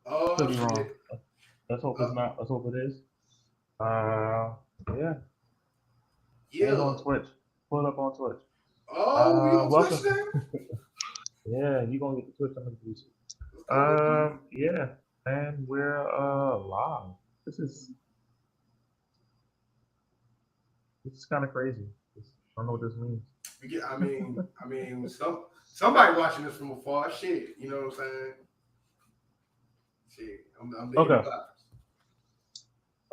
Could Oh be wrong. shit. Let's hope Uh, it's not. Let's hope it is. Uh, yeah. And yeah. on Twitch. Pull it up on Twitch. Oh, we on Twitch Welcome. now? Yeah, you gonna get the Twitch. I'm gonna get the Let's go, let's go. Yeah, and we're live. This is this is kind of crazy. I don't know what this means. We get I mean somebody watching this from afar, shit. You know what I'm saying? Shit. I'm digging the Okay, vibes.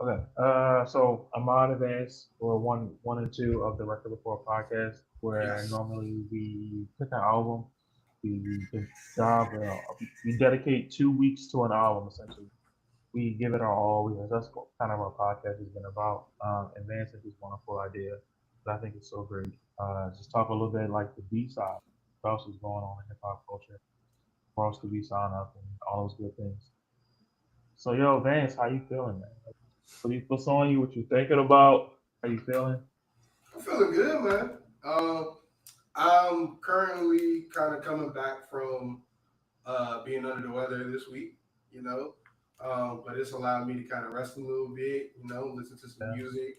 okay. So I'm on advance for one and two of the Record Report podcast, where Yes. normally we pick an album, we job, we dedicate 2 weeks to an album essentially. We give it our all. That's what kind of our podcast has been about. Advancing this wonderful idea that I think is so great. Just talk a little bit like the B side, what else is going on in hip hop culture, what else could we sign up and all those good things. So yo, Vance, how you feeling, man? What's on you? What you thinking about? How you feeling? I'm feeling good, man. I'm currently kind of coming back from being under the weather this week, you know. But it's allowed me to kind of rest a little bit, listen to some Yeah, music,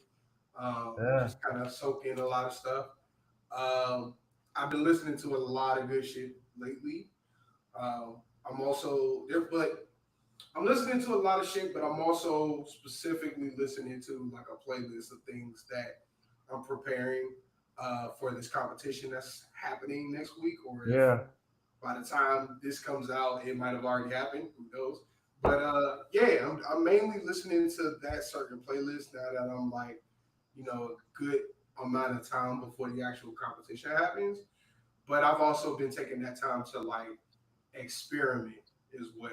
yeah, just kind of soak in a lot of stuff. Um, I've been listening to a lot of good shit lately. I'm also there, but I'm listening to a lot of shit, but I'm also specifically listening to like a playlist of things that I'm preparing for this competition that's happening next week, or if yeah. by the time this comes out, it might have already happened. Who knows? But yeah, I'm mainly listening to that certain playlist now that I'm like, a good amount of time before the actual competition happens. But I've also been taking that time to like experiment as well.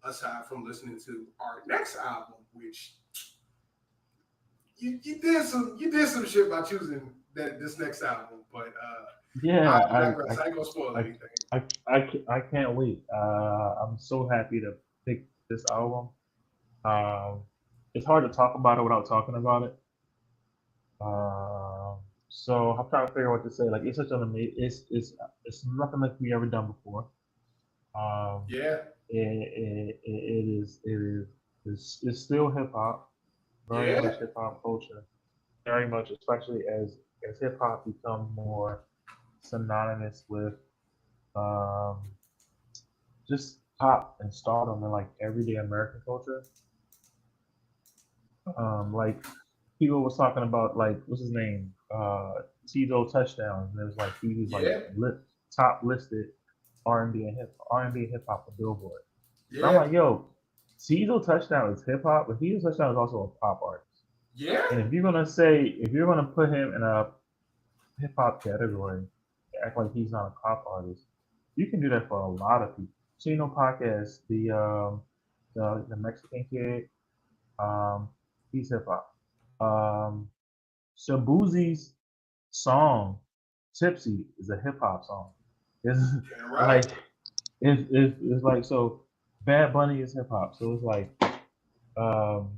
Aside from listening to our next album, which you did some shit by choosing that this next album, but I Yeah, digress. I ain't gonna spoil I, anything. I can't wait. I'm so happy to pick this album. Um, it's hard to talk about it without talking about it. Um, so I'm trying to figure out what to say. Like it's such an amazing. It's nothing like we ever done before. Um, Yeah, it's still hip hop, very yeah, much hip hop culture, very much, especially as hip hop become more synonymous with um, just pop and stardom and like everyday American culture. Like people was talking about like what's his name, Tito touchdowns, and it was like he was like yeah, top listed R and B and hip hop for Billboard. And I'm yeah, like, yo, Tito touchdown is hip hop, but Tito touchdown is also a pop artist. yeah. And if you're gonna put him in a hip hop category, act like he's not a pop artist, you can do that for a lot of people. Chino Podcast, the Mexican kid, um, he's hip hop. Um, Shabuzi's song "Tipsy" is a hip hop song. It's Damn right. like it's like so. Bad Bunny is hip hop, so it's like um,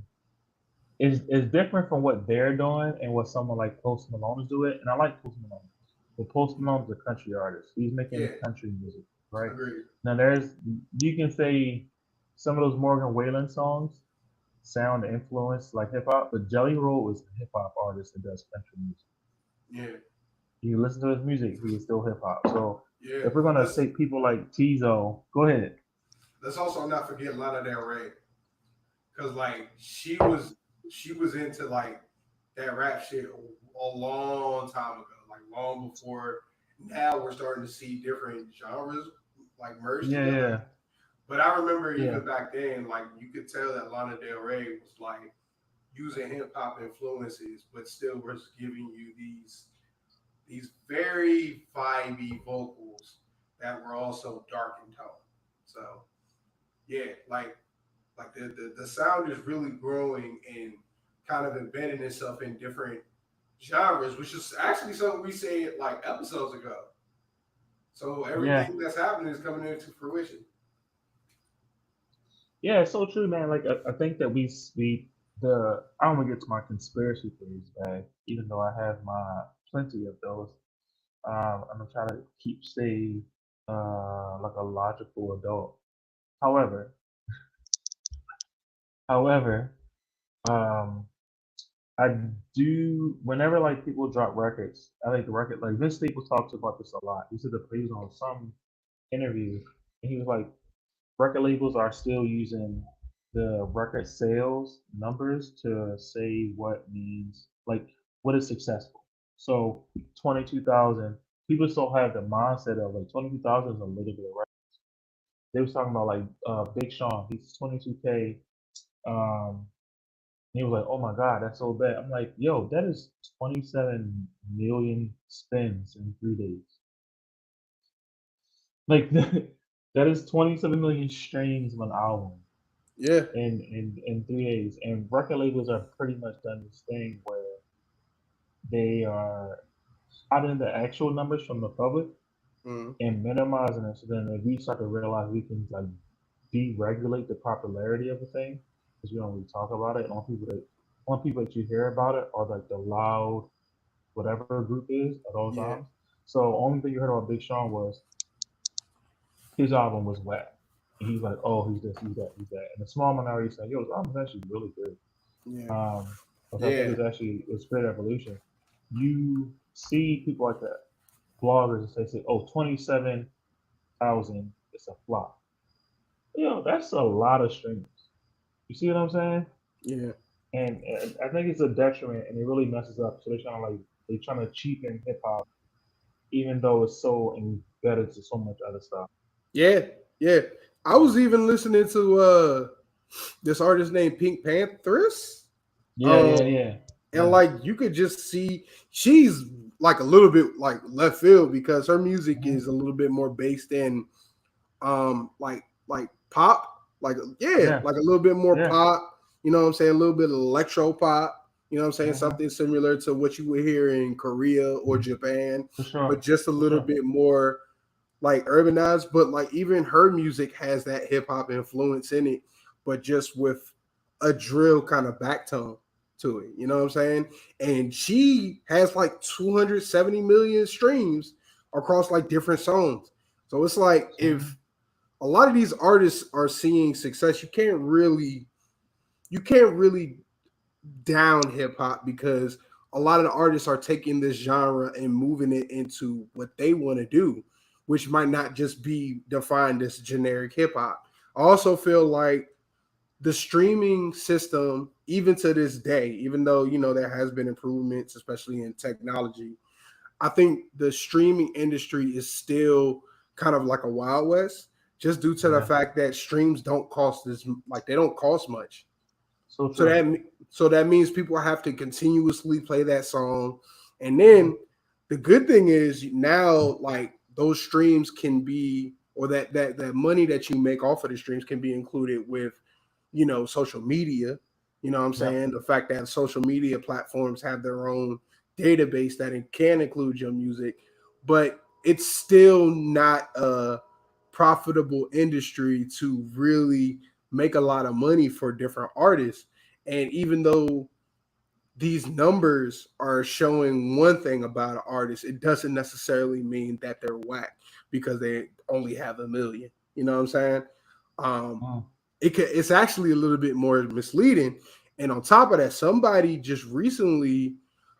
it's different from what they're doing and what someone like Post Malone is doing. And I like Post Malone, but Post Malone's a country artist. He's making Yeah, country music, right? agreed. Now there's you can say some of those Morgan Wallen songs sound influenced like hip hop, but Jelly Roll is a hip hop artist that does country music. Yeah, You listen to his music, he is still hip hop. So yeah. if we're gonna Let's take people like Tizo, go ahead. let's also not forget Lana Del Rey, because like she was into like that rap shit a long time ago, like long before. Now we're starting to see different genres like merge Yeah, together. yeah, But I remember yeah, even back then, like you could tell that Lana Del Rey was like using hip hop influences, but still was giving you these very vibey vocals that were also dark in tone. So yeah, like the sound is really growing and kind of embedding itself in different genres, which is actually something we said like episodes ago. So yeah, everything that's happening is coming into fruition. yeah. It's so true, man. Like I think that we the I don't want to get to my conspiracy theories, man. Even though I have my plenty of those, I'm gonna try to stay like a logical adult. However, However, um, I do whenever like people drop records, I like the record. Like Vince Staples talks about this a lot. He said that he was on some interview, and he was like, record labels are still using the record sales numbers to say what means like what is successful. So 22,000 people still have the mindset of like 22,000 is a little bit of record. They was talking about like Big Sean, he's 22K. Um, he was like, "Oh my God, that's so bad." I'm like, "Yo, that is 27 million spins in 3 days. Like that is 27 million streams of an album Yeah. in 3 days." And record labels are pretty much done this thing where they are hiding the actual numbers from the public Mm. and minimizing it. So then if we start to realize we can like deregulate the popularity of a thing because we don't really talk about it. And only people that you hear about it are like the loud whatever group is at all Yeah. times. So only thing you heard about Big Sean was his album was whack. And he's like, oh, he's this, he's that, he's that. And the small minority said, yo, his album's actually really good. Yeah. Which I think Yeah. is actually it's great evolution. You see people like that, bloggers, and say, oh, 27,000 is a flop. That's a lot of streams. You see what I'm saying? Yeah. And I think it's a detriment, and it really messes up. So they're trying to cheapen hip hop, even though it's so embedded to so much other stuff. Yeah. Yeah. I was even listening to this artist named Pink Panthers. Yeah, Um, yeah, yeah, and yeah. like you could just see she's like a little bit like left field because her music Hmm. is a little bit more based in like pop, like yeah, Yeah, like a little bit more yeah. pop, you know what I'm saying, a little bit of electro pop, you know what I'm saying, Hmm. something similar to what you would hear in Korea or Japan, For but sure, just a for little sure. bit more like urbanized. But like even her music has that hip hop influence in it, but just with a drill kind of back tone to it, you know what I'm saying? And she has like 270 million streams across like different songs. So it's like Hmm. if a lot of these artists are seeing success, you can't really down hip hop because a lot of the artists are taking this genre and moving it into what they want to do, which might not just be defined as generic hip hop. I also feel like the streaming system, even to this day, even though there has been improvements, especially in technology, I think the streaming industry is still kind of like a wild west, just due to the Yeah, fact that streams don't cost as like they don't cost much. so So true. that means people have to continuously play that song, and then the good thing is now like those streams can be, or that money that you make off of the streams can be included with social media. You know what I'm Yep. saying? The fact that social media platforms have their own database that it can include your music, but it's still not a profitable industry to really make a lot of money for different artists. And even though these numbers are showing one thing about an artist, it doesn't necessarily mean that they're whack because they only have a million. You know what I'm saying? Um, Mm. it's actually a little bit more misleading. And on top of that, somebody just recently,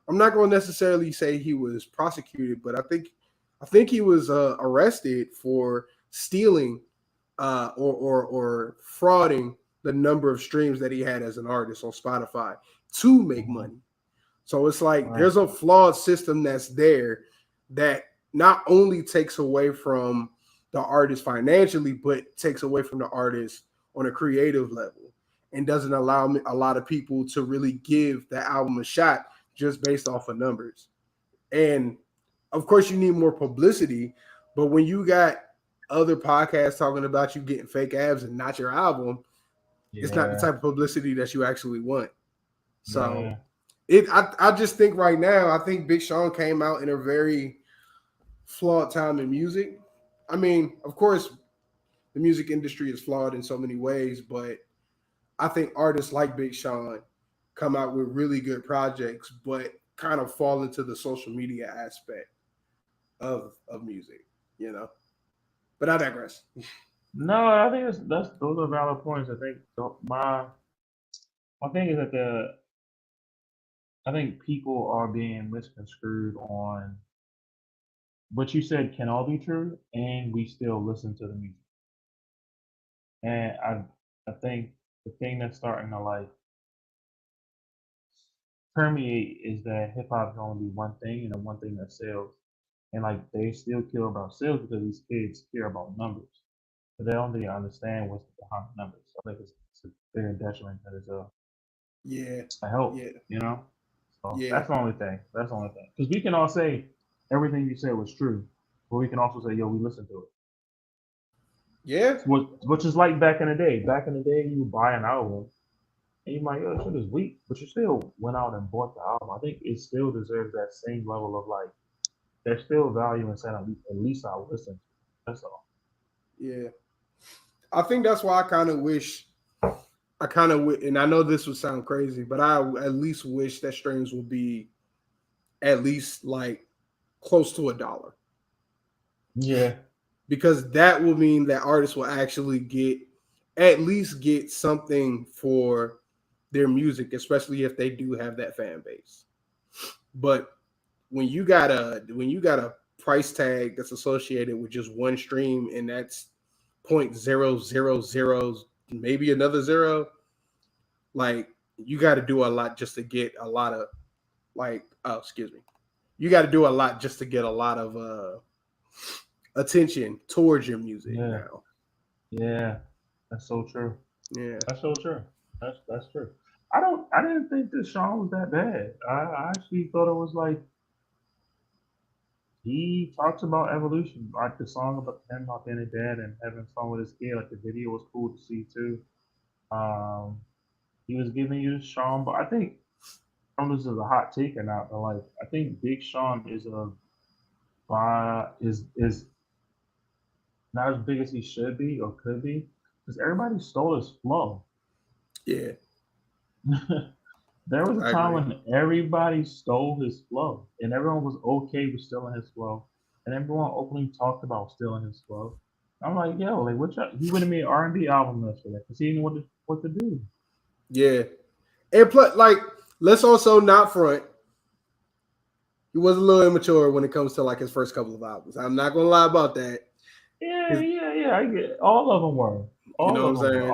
I'm not going to necessarily say he was prosecuted, but I think he was arrested for stealing or frauding the number of streams that he had as an artist on Spotify to make Hmm. money. So it's like Right. there's a flawed system that's there that not only takes away from the artist financially, but takes away from the artist on a creative level and doesn't allow a lot of people to really give the album a shot just based off of numbers. And of course, you need more publicity, but when you got other podcasts talking about you getting fake abs and not your album, it's not the Yeah, type of publicity that you actually want. So yeah. I just think right now, I think Big Sean came out in a very flawed time in music. I mean, of course, the music industry is flawed in so many ways, but I think artists like Big Sean come out with really good projects, but kind of fall into the social media aspect of music, you know. But I digress. No, I think that's those are valid points. I think my I think is that I think people are being misconstrued on what you said can all be true, and we still listen to the music. And I think the thing that's starting to like permeate is that hip hop can only be one thing and the one thing that sells. And like they still care about sales because these kids care about numbers, but they don't really understand what's behind the numbers. I think it's a very detriment that is Yeah, a help, yeah, you know. So yeah, that's the only thing. That's the only thing. Because we can all say everything you said was true, but we can also say, yo, we listened to it. yeah, Which is like back in the day. Back in the day, you buy an album and you might, yo, this shit is weak, but you still went out and bought the album. I think it still deserves that same level of like, there's still value in saying at least I'll listen. That's all. yeah. I think that's why I kind of wish I kind of and I know this would sound crazy, but I at least wish that streams would be at least like close to $1 Yeah, because that will mean that artists will actually get at least get something for their music, especially if they do have that fan base. But when you got a price tag that's associated with just one stream and that's 0.000 maybe another zero, like you got to do a lot just to get a lot of like oh excuse me you got to do a lot just to get a lot of attention towards your music yeah, now. yeah. That's so true. Yeah, That's so true. That's true. I didn't think this song was that bad. I actually thought it was like he talks about evolution, like the song about him not being a dad and having fun with his kid. Like the video was cool to see too. Um, he was giving you Sean, but I think I don't know if this is a hot take or not, but like I think Big Sean is a is not as big as he should be or could be because everybody stole his flow. yeah, There was a I time agree. when everybody stole his flow, and everyone was okay with stealing his flow, and everyone openly talked about stealing his flow. I'm like, yo, like, what? He would have made R&B album yesterday because he didn't know what to do. Yeah, and plus, like, let's also not front. He was a little immature when it comes to like his first couple of albums. I'm not gonna lie about that. Yeah, His, yeah, yeah. I get it. All of them were. you know All what of I'm them were. saying?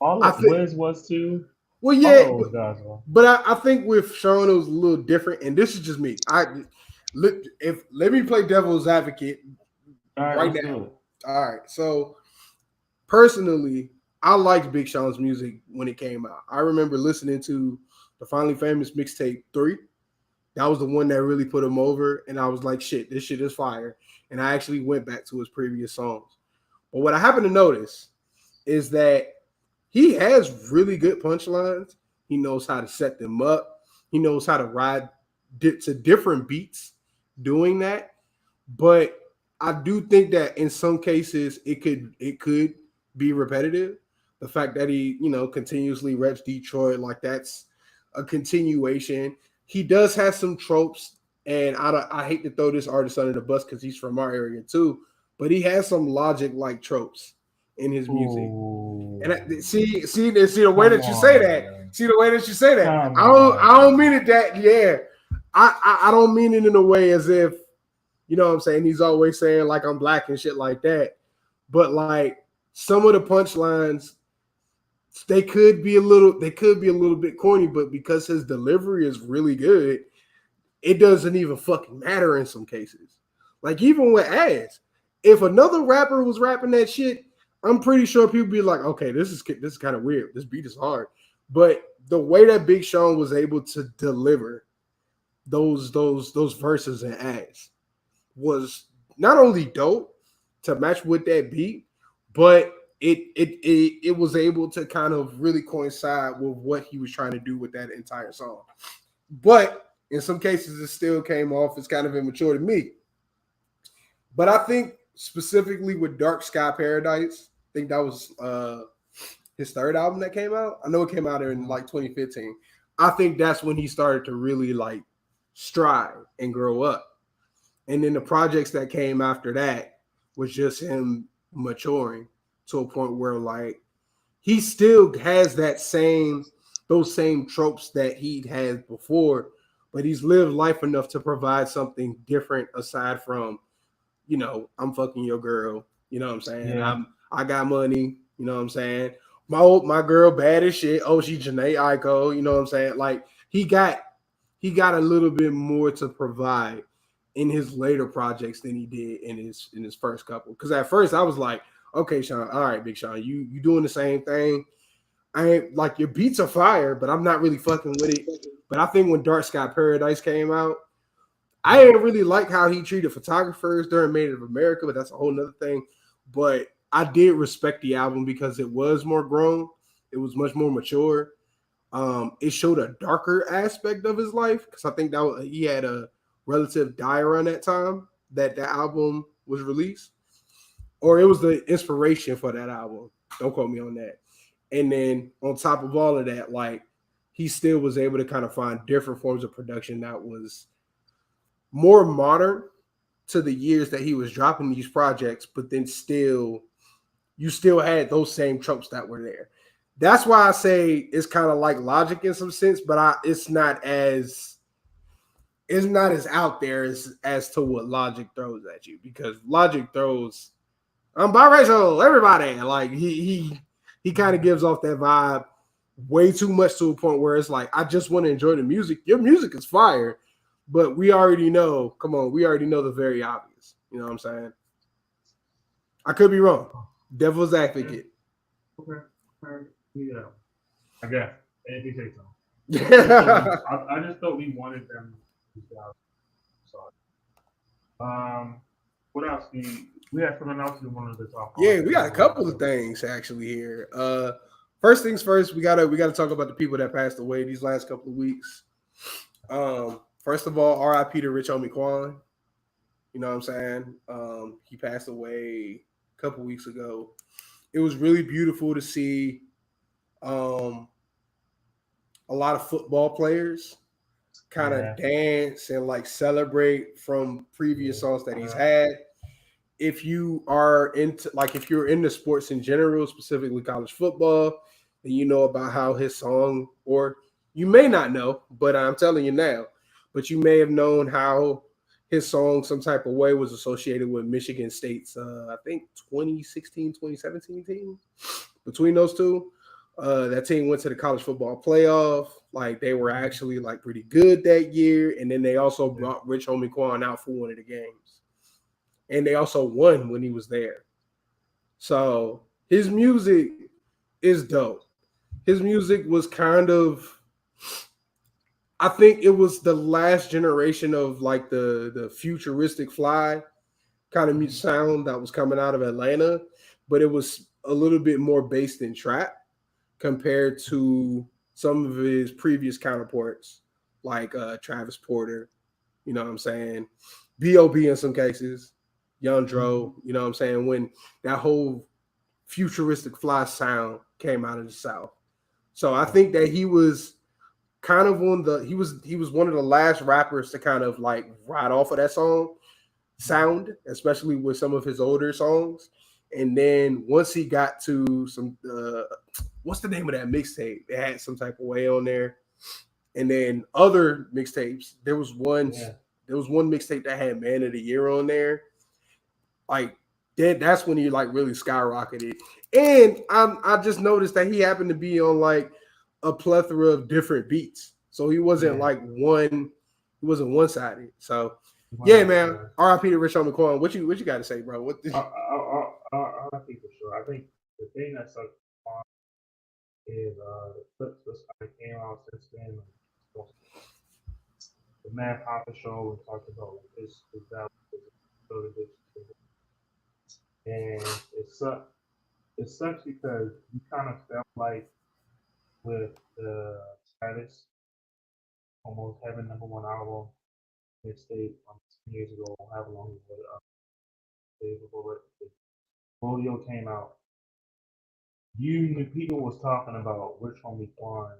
All I of think. Wiz was too. Well, All yeah, of those guys were. but I think with Sean it was a little different, and this is just me. Let me play devil's advocate All right, right let's now. do it. All right, so personally, I liked Big Sean's music when it came out. I remember listening to the Finally Famous mixtape 3. That was the one that really put him over, and I was like, "Shit, this shit is fire." And I actually went back to his previous songs. But what I happen to notice is that he has really good punchlines. He knows how to set them up. He knows how to ride to different beats doing that. But I do think that in some cases it could be repetitive. The fact that he, continuously reps Detroit, like that's a continuation. He does have some tropes, and I hate to throw this artist under the bus because he's from our area too, but he has some logic like tropes in his music. And Ooh, see the way come that you say that. on, See the way that you say that. come I don't mean on. it that yeah. I don't mean it in a way as if what I'm saying. He's always saying like I'm black and shit like that. But like some of the punchlines, they could be a little bit corny, but because his delivery is really good, it doesn't even fucking matter in some cases. Like even with ads, if another rapper was rapping that shit, I'm pretty sure people be like, okay, this is kind of weird. This beat is hard. But the way that Big Sean was able to deliver those verses and ads was not only dope to match with that beat, but it was able to kind of really coincide with what he was trying to do with that entire song. But in some cases, it still came off as kind of immature to me. But I think specifically with Dark Sky Paradise, I think that was his third album that came out. I know it came out in like 2015. I think that's when he started to really like stride and grow up. And then the projects that came after that was just him maturing to a point where like he still has that same those same tropes that he had before, but he's lived life enough to provide something different aside from, I'm fucking your girl. You know what I'm saying? Yeah. I got money. You know what I'm saying? My girl bad as shit. Oh, she Janae Aiko. You know what I'm saying? Like he got a little bit more to provide in his later projects than he did in his first couple. Because at first I was like, okay, Sean, all right, Big Sean, you doing the same thing. I ain't like your beats are fire, but I'm not really fucking with it. But I think when Dark Sky Paradise came out, I didn't really like how he treated photographers during Made in America, but that's a whole nother thing. But I did respect the album because it was more grown. It was much more mature. It showed a darker aspect of his life because I think he had a relative die around that time that the album was released, or it was the inspiration for that album. Don't quote me on that. And then on top of all of that, like he still was able to kind of find different forms of production that was more modern to the years that he was dropping these projects, but then you still had those same tropes that were there. That's why I say it's kind of like Logic in some sense, but it's not as out there as to what Logic throws at you, because Logic throws I'm biracial, everybody. Like he kind of gives off that vibe way too much to a point where it's like I just want to enjoy the music. Your music is fire, but we already know. Come on, we already know the very obvious. You know what I'm saying? I could be wrong. Devil's advocate. Okay. Yeah. I guess. If you say so. Yeah, I just thought we wanted them to stop. Sorry. What else? We had something else we wanted to talk about. we got a couple of things actually here. First things first, we gotta talk about the people that passed away these last couple of weeks. First of all, R.I.P. to Rich Homie Quan. You know what I'm saying? He passed away a couple weeks ago. It was really beautiful to see a lot of football players kind of dance and like celebrate from previous songs that he's had. If you are into if you're into sports in general, specifically college football, and you know about how his song, or you may not know, but I'm telling you now, but you may have known how his song some type of way was associated with Michigan State's I think 2016, 2017 team. Between those two, that team went to the college football playoff. Like they were actually like pretty good that year, and then they also brought Rich Homie Quan out for one of the games, and they also won when he was there. So his music is dope. His music was kind of, I think it was the last generation of like the futuristic fly kind of sound that was coming out of Atlanta, but it was a little bit more based in trap compared to some of his previous counterparts, like Travis Porter, you know what I'm saying? B.O.B. in some cases, Young Dro, you know what I'm saying? When that whole futuristic fly sound came out of the South. So I think that he was kind of he was one of the last rappers to kind of like ride off of that sound, especially with some of his older songs. And then once he got to some what's the name of that mixtape? It had some type of way on there. And then other mixtapes, there was one mixtape that had Man of the Year on there. Like that's when he like really skyrocketed. And I just noticed that he happened to be on like a plethora of different beats. So he wasn't he wasn't one sided. So yeah, man. R.I.P. to Rich Homie Quan. What you got to say, bro? What? I think for sure. I think the thing that sucks is the clips that kind of came out since then. Like, the Man Papa show we talked about like his value, and it sucks. It sucks because you kind of felt like with the Travis almost having #1 album mixtape 10 years ago, however long it was, before Rodeo came out. People was talking about Rich Homie Quan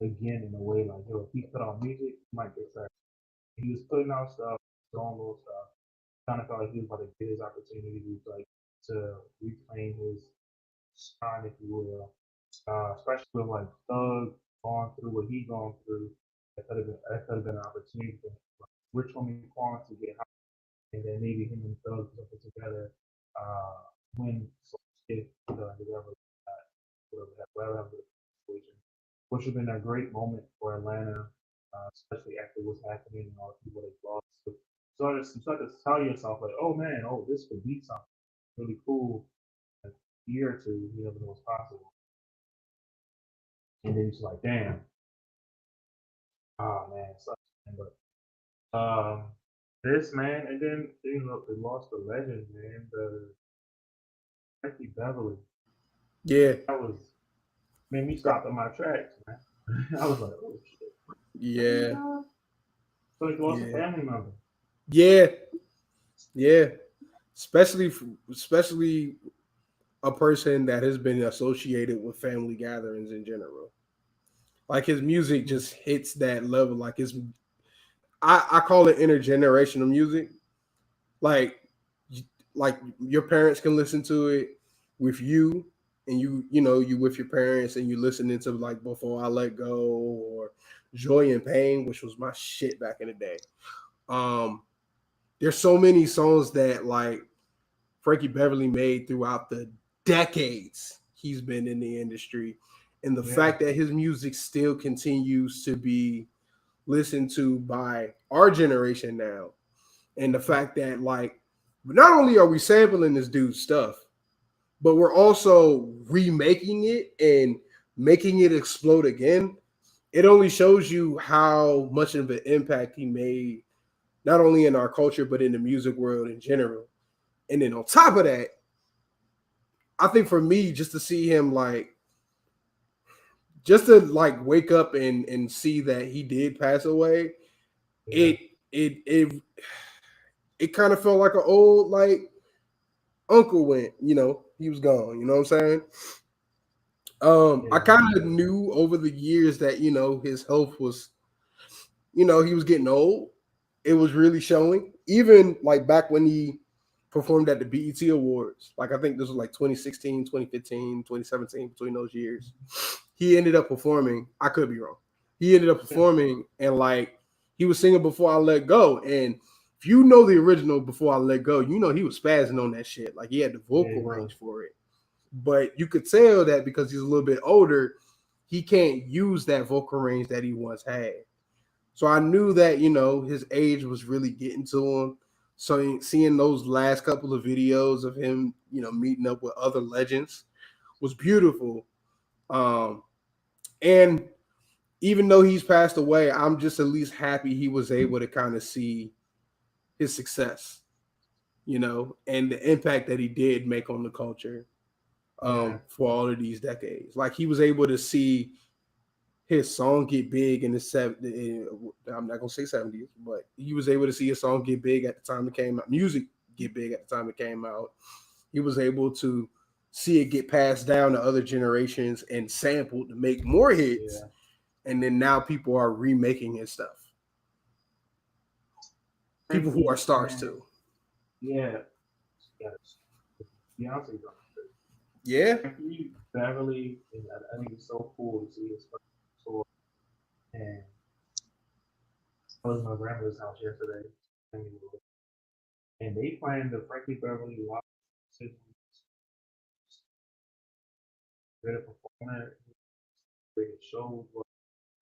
again in a way like, yo, if he put out music, he might get traction. He was putting out stuff, throwing little stuff. Kind of felt like he was about to get his opportunity to reclaim his shine, if you will. especially with like Thug going through what he going through. That could have been an opportunity for Rich Homie Quan to get high, and then maybe him and Thug put it together, uh, win some shit, whatever the situation, which would have been a great moment for Atlanta, especially after what's happening and all the people they lost. So you start to tell yourself like, oh man, oh this could be something really cool. A year or two, you never know what's possible. And then it's like, damn, oh man, it sucks. But this man, and then they lost the legend, man, the Frankie Beverly. Yeah, That was made me stop in my tracks, man. I was like, oh shit. yeah, So he lost a yeah, family member. yeah, yeah. Especially a person that has been associated with family gatherings in general. Like his music just hits that level. Like I call it intergenerational music. Like like your parents can listen to it with you, and you with your parents, and you listening to like Before I Let Go or Joy and Pain, which was my shit back in the day. Um, there's so many songs that like Frankie Beverly made throughout the decades he's been in the industry. And the Yeah. fact that his music still continues to be listened to by our generation now, and the fact that like not only are we sampling this dude's stuff, but we're also remaking it and making it explode again. It only shows you how much of an impact he made, not only in our culture, but in the music world in general. And then on top of that, I think for me, just to see him like, just to like wake up and see that he did pass away, Yeah. it it it it kind of felt like an old like uncle went, he was gone. You know what I'm saying? I Yeah. kind of knew over the years that his health was, he was getting old. It was really showing. Even like back when he performed at the BET Awards, like I think this was like 2016, 2015, 2017, between those years. He ended up performing. I could be wrong. He ended up Yeah. performing and like he was singing Before I Let Go. And if you know the original Before I Let Go, he was spazzing on that shit. Like he had the Yeah, vocal range for it. But you could tell that because he's a little bit older, he can't use that vocal range that he once had. So I knew that, his age was really getting to him. So seeing those last couple of videos of him, meeting up with other legends was beautiful. Um, and even though he's passed away, I'm just at least happy he was able to kind of see his success, and the impact that he did make on the culture Yeah. for all of these decades. Like he was able to see his song get big in the I'm not gonna say 70s, but he was able to see his song get big at the time it came out. Music get big at the time it came out. He was able to see it get passed down to other generations and sampled to make more hits. Yeah. And then now people are remaking his stuff. People who are Frankie, stars man. too. Yeah. Yes. Beyonce's on it. Yeah. Frankie Beverly, and I think it's so cool to see his first tour. And I was at my grandmother's house yesterday, and they planned the Frankie Beverly live great performer, great shows,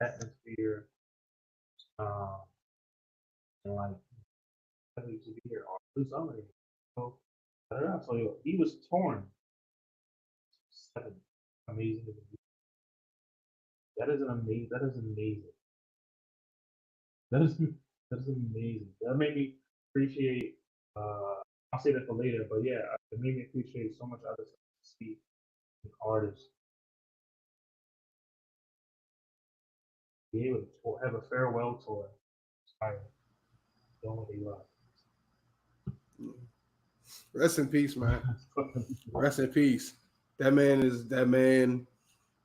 atmosphere, um, and like happy to be here or do something. So, I don't know. So he was torn. Seven. Amazing. That is an amazing. That is amazing. That is that is amazing. That made me appreciate. I'll say that for later, but yeah, it made me appreciate so much other stuff to see artists be able to have a farewell tour. Inspire. Don't what they love. Rest in peace, man. Rest in peace. That man is that man,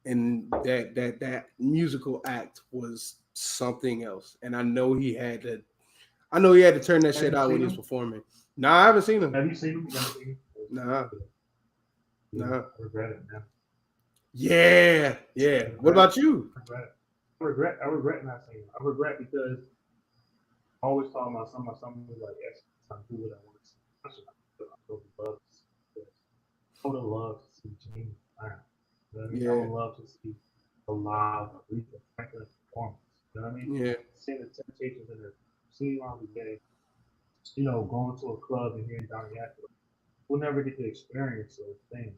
and that musical act was something else. And I know he had to turn that Have shit you out when seen he was him? performing. Nah, I haven't seen him. Have you seen him? You haven't seen him? Nah, Yeah, nah. I regret it, man. Yeah, yeah. What about you? I regret not saying it. I regret because I always talking about something like yes, I'm do what I want to see. That's what I would love to see. Yes. I would love to see James Brown. You know what I mean? I Yeah, would love to see a live Aretha Franklin performance. You know what I mean? yeah, Seeing the Temptations in the seeing Marvin Gaye, going to a club and hearing Donny Hathaway. We'll never get to experience those things.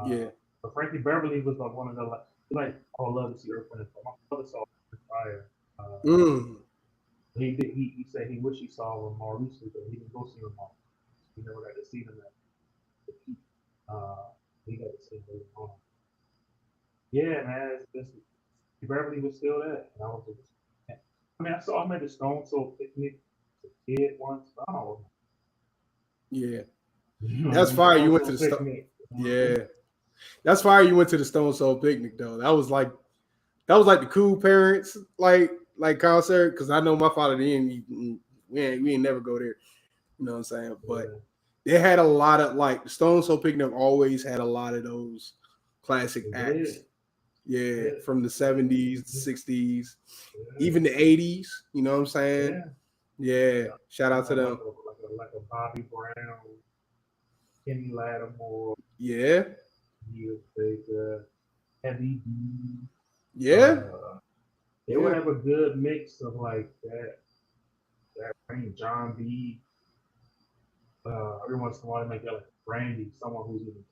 yeah. But Frankie Beverly was like one of the like I would love to see Earth, Wind, and Fire. My brother saw Earth, Wind, and Fire. Mm. He said he wished he saw them more recently, but he didn't go see them all. He never got to see them at the peak. He got to see them later on. Yeah, man, Beverly was still there, and I was like, I mean, I saw him at the Stone Soul picnic as a kid once. But I don't know. Yeah. You know what I That's mean? fire. You Stone went to Soul the Stone. picnic. Yeah. That's fire. You went to the Stone Soul picnic though. That was like the cool parents like concert because I know my father didn't. We ain't never go there. You know what I'm saying? But Yeah. they had a lot of like the Stone Soul picnic always had a lot of those classic It acts. did. Yeah, Yeah. from the 70s, 60s, Yeah. even the 80s. You know what I'm saying? Yeah. Yeah. Shout out to Like them. a Bobby Brown, Kenny Lattimore, Yeah. Neil Baker, Heavy D. Yeah. They would Yeah. have a good mix of like that range, John B. Every once in a while, they make that like Brandy, someone who's even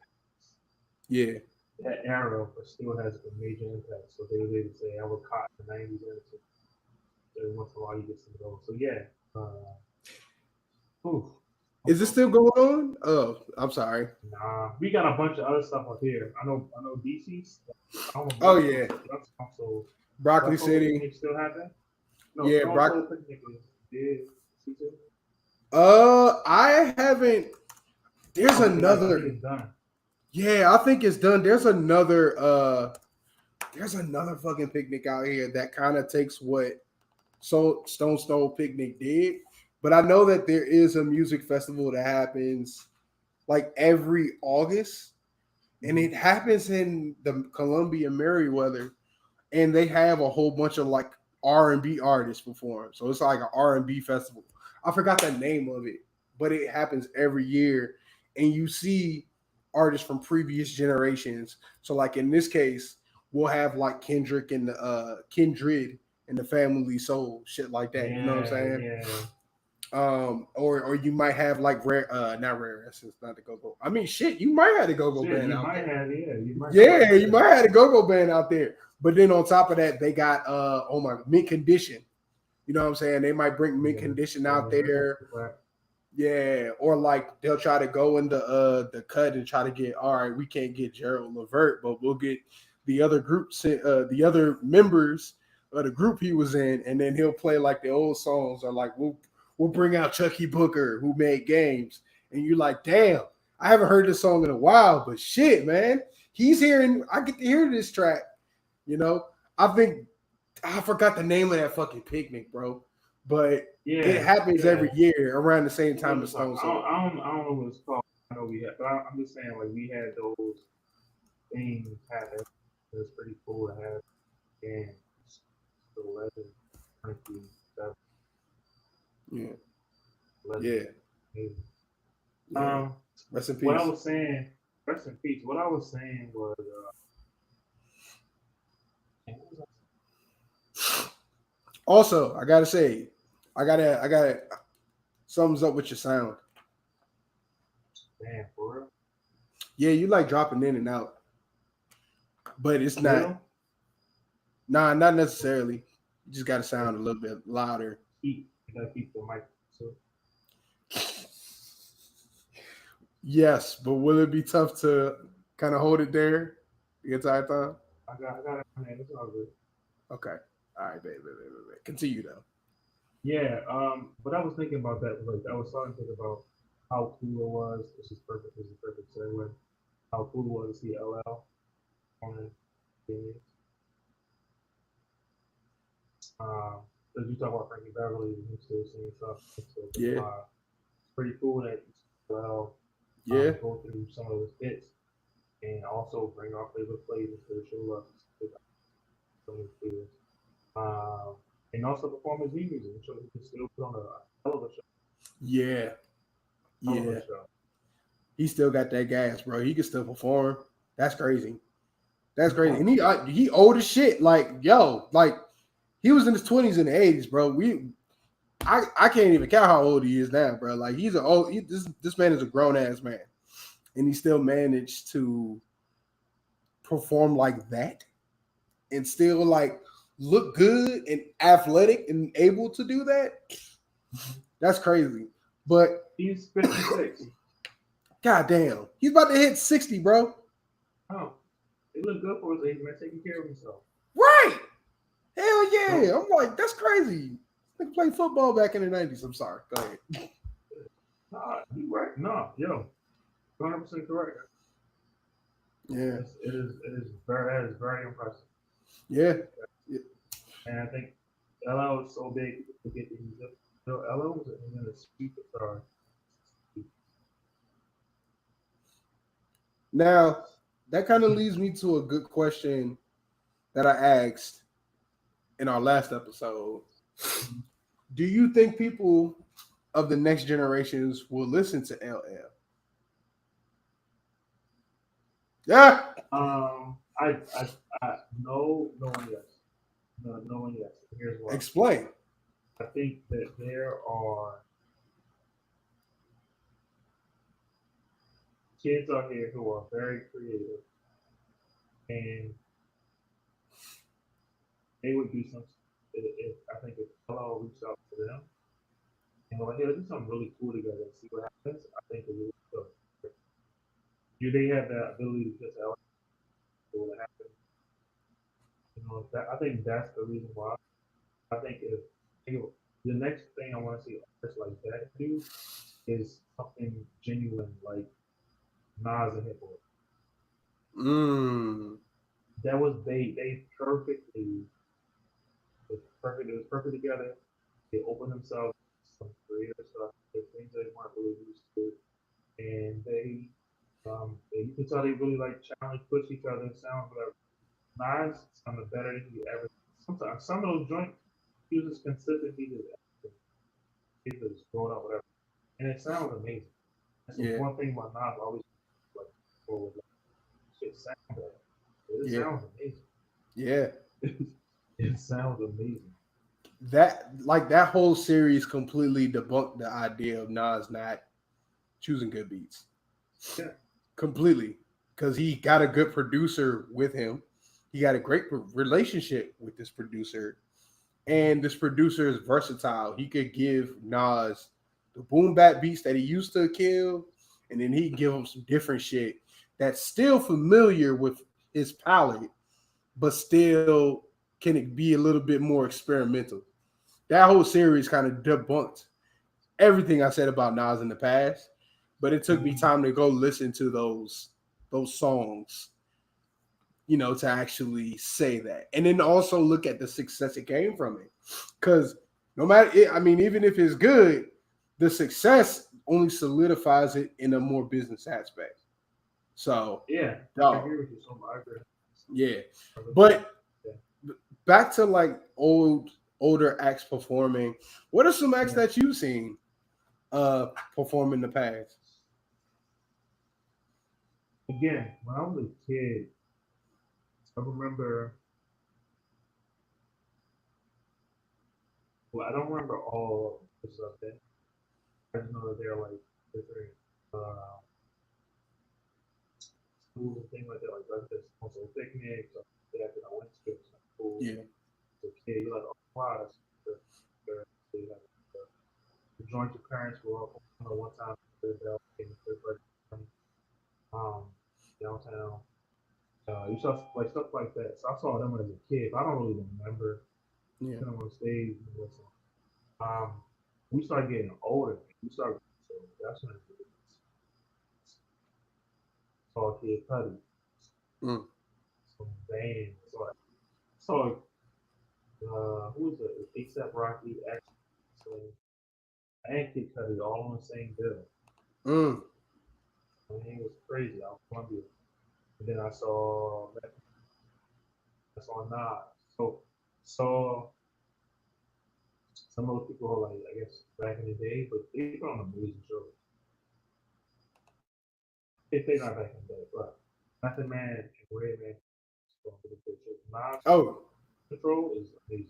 Yeah. that era, but still has a major impact. So they would say I was caught in the '90s, and every once in a while you get some of those. So yeah, oof. Is it still going on? Oh, I'm sorry. Nah, we got a bunch of other stuff up here. I know DC's. I don't know Oh Blood yeah. So Broccoli Blood Soul City. Picnic still happen? No, Yeah, Stone Soul Picnic is season. I haven't. There's I think another. it's done. Yeah, I think it's done. There's another fucking picnic out here that kind of takes what Stone Stone Picnic did. But I know that there is a music festival that happens like every August, and it happens in the Columbia Merriweather, and they have a whole bunch of like R&B artists perform. So it's like an R&B festival. I forgot the name of it, but it happens every year, and you see artists from previous generations. So like in this case, we'll have like Kindred and the Family Soul, shit like that. You know what I'm Yeah, saying? yeah. Or you might have like not rare essence, not the go-go. I mean shit, you might have the go-go Shit, band you out might there. have, yeah, you might. Yeah, you might have the go-go band out there. But then on top of that, they got Mint Condition. You know what I'm saying? They might bring Mint Condition out there. Yeah, or like they'll try to go into the cut and try to get, all right, we can't get Gerald Levert, but we'll get the other groups, the other members of the group he was in, and then he'll play like the old songs, or like we'll bring out Chucky Booker who made games, and you're like, damn, I haven't heard this song in a while, but shit, man, I get to hear this track. You know, I think I forgot the name of that fucking picnic, bro, but it happens every year around the same time as Stone Soul. I don't know what it's called. I know we had, but I'm just saying like we had those things happen. It was pretty cool to have games. The legend, Frankie, that Yeah, legend. yeah. Rest in peace. What I was saying, rest in peace. What I was saying was, also, I gotta say, I gotta something's up with your sound. damn, for real. Yeah, you like dropping in and out, but it's not. Real? Nah, not necessarily. You just gotta sound a little bit louder. You gotta keep the mic. So. Yes, but will it be tough to kind of hold it there the entire time? I got it, man. It's all good. Okay. All right, baby. Continue though. Yeah, but I was thinking about that. Like, I was starting to think about how cool it was. This is perfect. This is a perfect segue. How cool it was to see LL on the because you talk about Frankie Beverly and him still singing stuff. Yeah. It's pretty cool that LL Yeah. go through some of his hits. and also bring our favorite flavors to the show love to so many flavors. Um, and also perform his new music, so he can still put on a hell of a show. Yeah, Hell of yeah. a show. He still got that gas, bro. He can still perform. That's crazy. That's crazy. No, And he old as shit. Like, yo, like he was in his 20s and the 80s, bro. I can't even count how old he is now, bro. Like he's a old this man is a grown ass man. And he still managed to perform like that and still like look good and athletic and able to do that. That's crazy. But he's 56. goddamn, he's about to hit 60, bro. Oh, he looked good for his age, man, taking care of himself. Right. Hell yeah. No, I'm like, that's crazy. They played football back in the 90s. I'm sorry. Go ahead. nah, you right. No, yo, 100% correct. Yeah. That is very impressive. Yeah. And I think LL is so big to get these. LL was a superstar. Now, that kind of leads me to a good question that I asked in our last episode. Do you think people of the next generations will listen to LL? Yeah. I no, no one yes, no one yes. Here's why. Explain. I think that there are kids out here who are very creative, and they would do something. If I think if LL reached out to them and were like, "Hey, let's do something really cool together and see what happens," I think it would go. Do they have that ability to just LL what will happen? I think that's the reason why. I think if the next thing I want to see artists like that do is something genuine, like Nas and Hip Hop. Mm. That was they perfectly it was perfect. It was perfect together. They opened themselves to some creative stuff, the things they weren't really used to, and you can tell they really like challenge, push each other. Sound like Nas sounded better than he ever. Sometimes some of those joints he was just consistent. He just going up whatever, and it sounds amazing. That's the Yeah. one thing about Nas always like forward. Like, shit sounds better. It Yeah. sounds amazing. Yeah. It sounds amazing. That whole series completely debunked the idea of Nas not choosing good beats. Yeah. Completely. Because he got a good producer with him. He got a great relationship with this producer. And this producer is versatile. He could give Nas the boom bap beats that he used to kill, and then he give him some different shit that's still familiar with his palette, but still can be a little bit more experimental. That whole series kind of debunked everything I said about Nas in the past, but it took me time to go listen to those songs, to actually say that, and then also look at the success it came from it. Because no matter, even if it's good, the success only solidifies it in a more business aspect. So, Yeah, I dog, agree with you. So I agree. yeah. Yeah. But back to like older acts performing. What are some acts that you've seen perform in the past? Again, when I was a kid, I remember. Well, I don't remember all the stuff. Then I just know that they're like different schools and things like that. Like there's also picnics or that I went to. It's like cool. Yeah. As a kid, you're like, oh wow, that's they have the joint your parents were up one time in Philadelphia, um, downtown. You saw like stuff like that. So I saw them as a kid, but I don't really remember Yeah. them on stage. Um, we started getting older. We started, so that's when I saw Kid Cudi, Mm. some band. So who was it? ASAP Rocky, actually, and Kid Cudi all on the same bill. Mm. I mean, it was crazy. I was Columbia. And then I saw Nas. So saw some of the people who like I guess back in the day, but they put on amazing shows. If they not back in the day, but Method Man and Redman Nas Oh Control is amazing.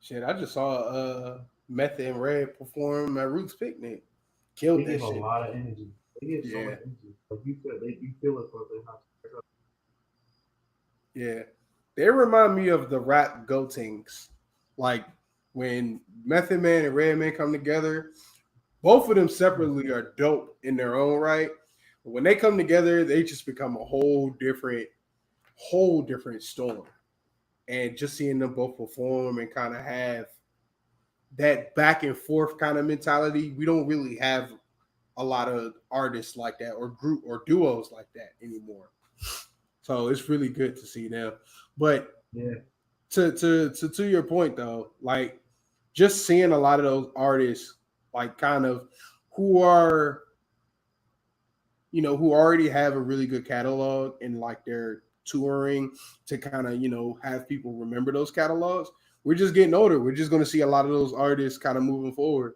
shit! I just saw Method and Red perform at Roots Picnic. Killed They that give a shit. lot of energy. They give so Yeah, much energy. Like you feel it for the not. yeah. They remind me of the rap Goatings. Like when Method Man and Redman come together, both of them separately are dope in their own right. But when they come together, they just become a whole different storm. And just seeing them both perform and kind of have that back and forth kind of mentality, we don't really have a lot of artists like that or group or duos like that anymore. So it's really good to see them. But Yeah. to your point though, like just seeing a lot of those artists like kind of who are who already have a really good catalog and like they're touring to kind of have people remember those catalogs. We're just getting older. We're just going to see a lot of those artists kind of moving forward.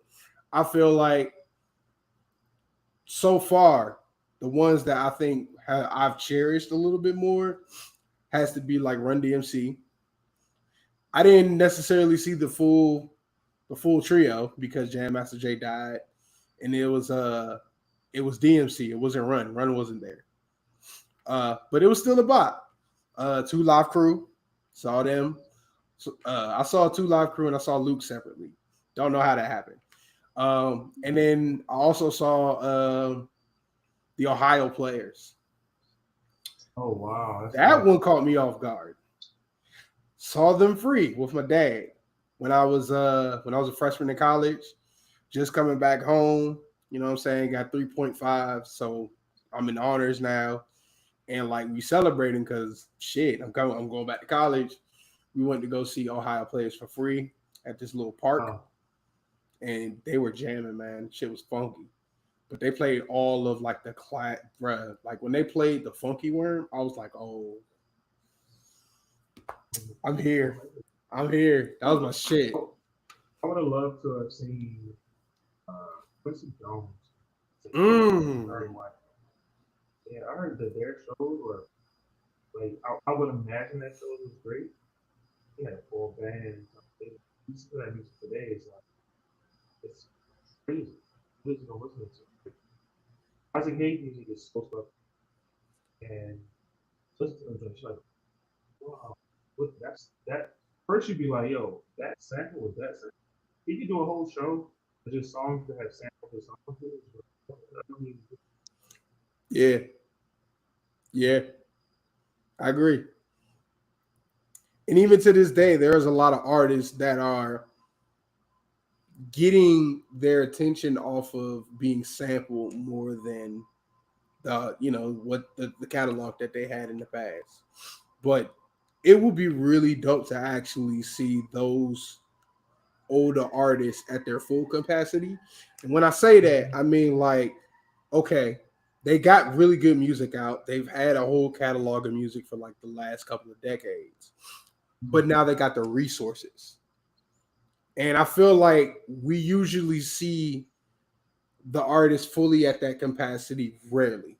I feel like so far the ones that I think I've cherished a little bit more has to be like Run DMC. I didn't necessarily see the full trio because Jam Master Jay died, and it was DMC. It wasn't Run. Run wasn't there. But it was still a bot. 2 Live Crew, saw them. So, I saw 2 Live Crew and I saw Luke separately. Don't know how that happened. And then I also saw the Ohio Players. Oh wow, that's That nice. one caught me off guard. Saw them free with my dad when I was a freshman in college, just coming back home. You know what I'm saying? Got 3.5, so I'm in honors now, and like we celebrating because shit, I'm going back to college. We went to go see Ohio Players for free at this little park, Oh, and they were jamming, man. Shit was funky. But they played all of like the bruh. Like when they played the Funky Worm, I was like, oh, I'm here. I'm here. That was my shit. I would have loved to have seen Quincy Jones. Very Mm. much. Yeah, I heard that their shows were like I would imagine that shows was great. He had a full band. Listen to that music today is like it's crazy. Listen to listen to it. Isaac Hayes music is so stuff and listen to them it's like wow. What that first you'd be like, yo, that sample was that sample. He could do a whole show with just songs that have samples or songs. I mean, Yeah, yeah, I agree. And even to this day, there's a lot of artists that are getting their attention off of being sampled more than what the catalog that they had in the past. But it would be really dope to actually see those older artists at their full capacity. And when I say that, I mean like, okay, they got really good music out. They've had a whole catalog of music for like the last couple of decades. But now they got the resources. And I feel like we usually see the artist fully at that capacity rarely.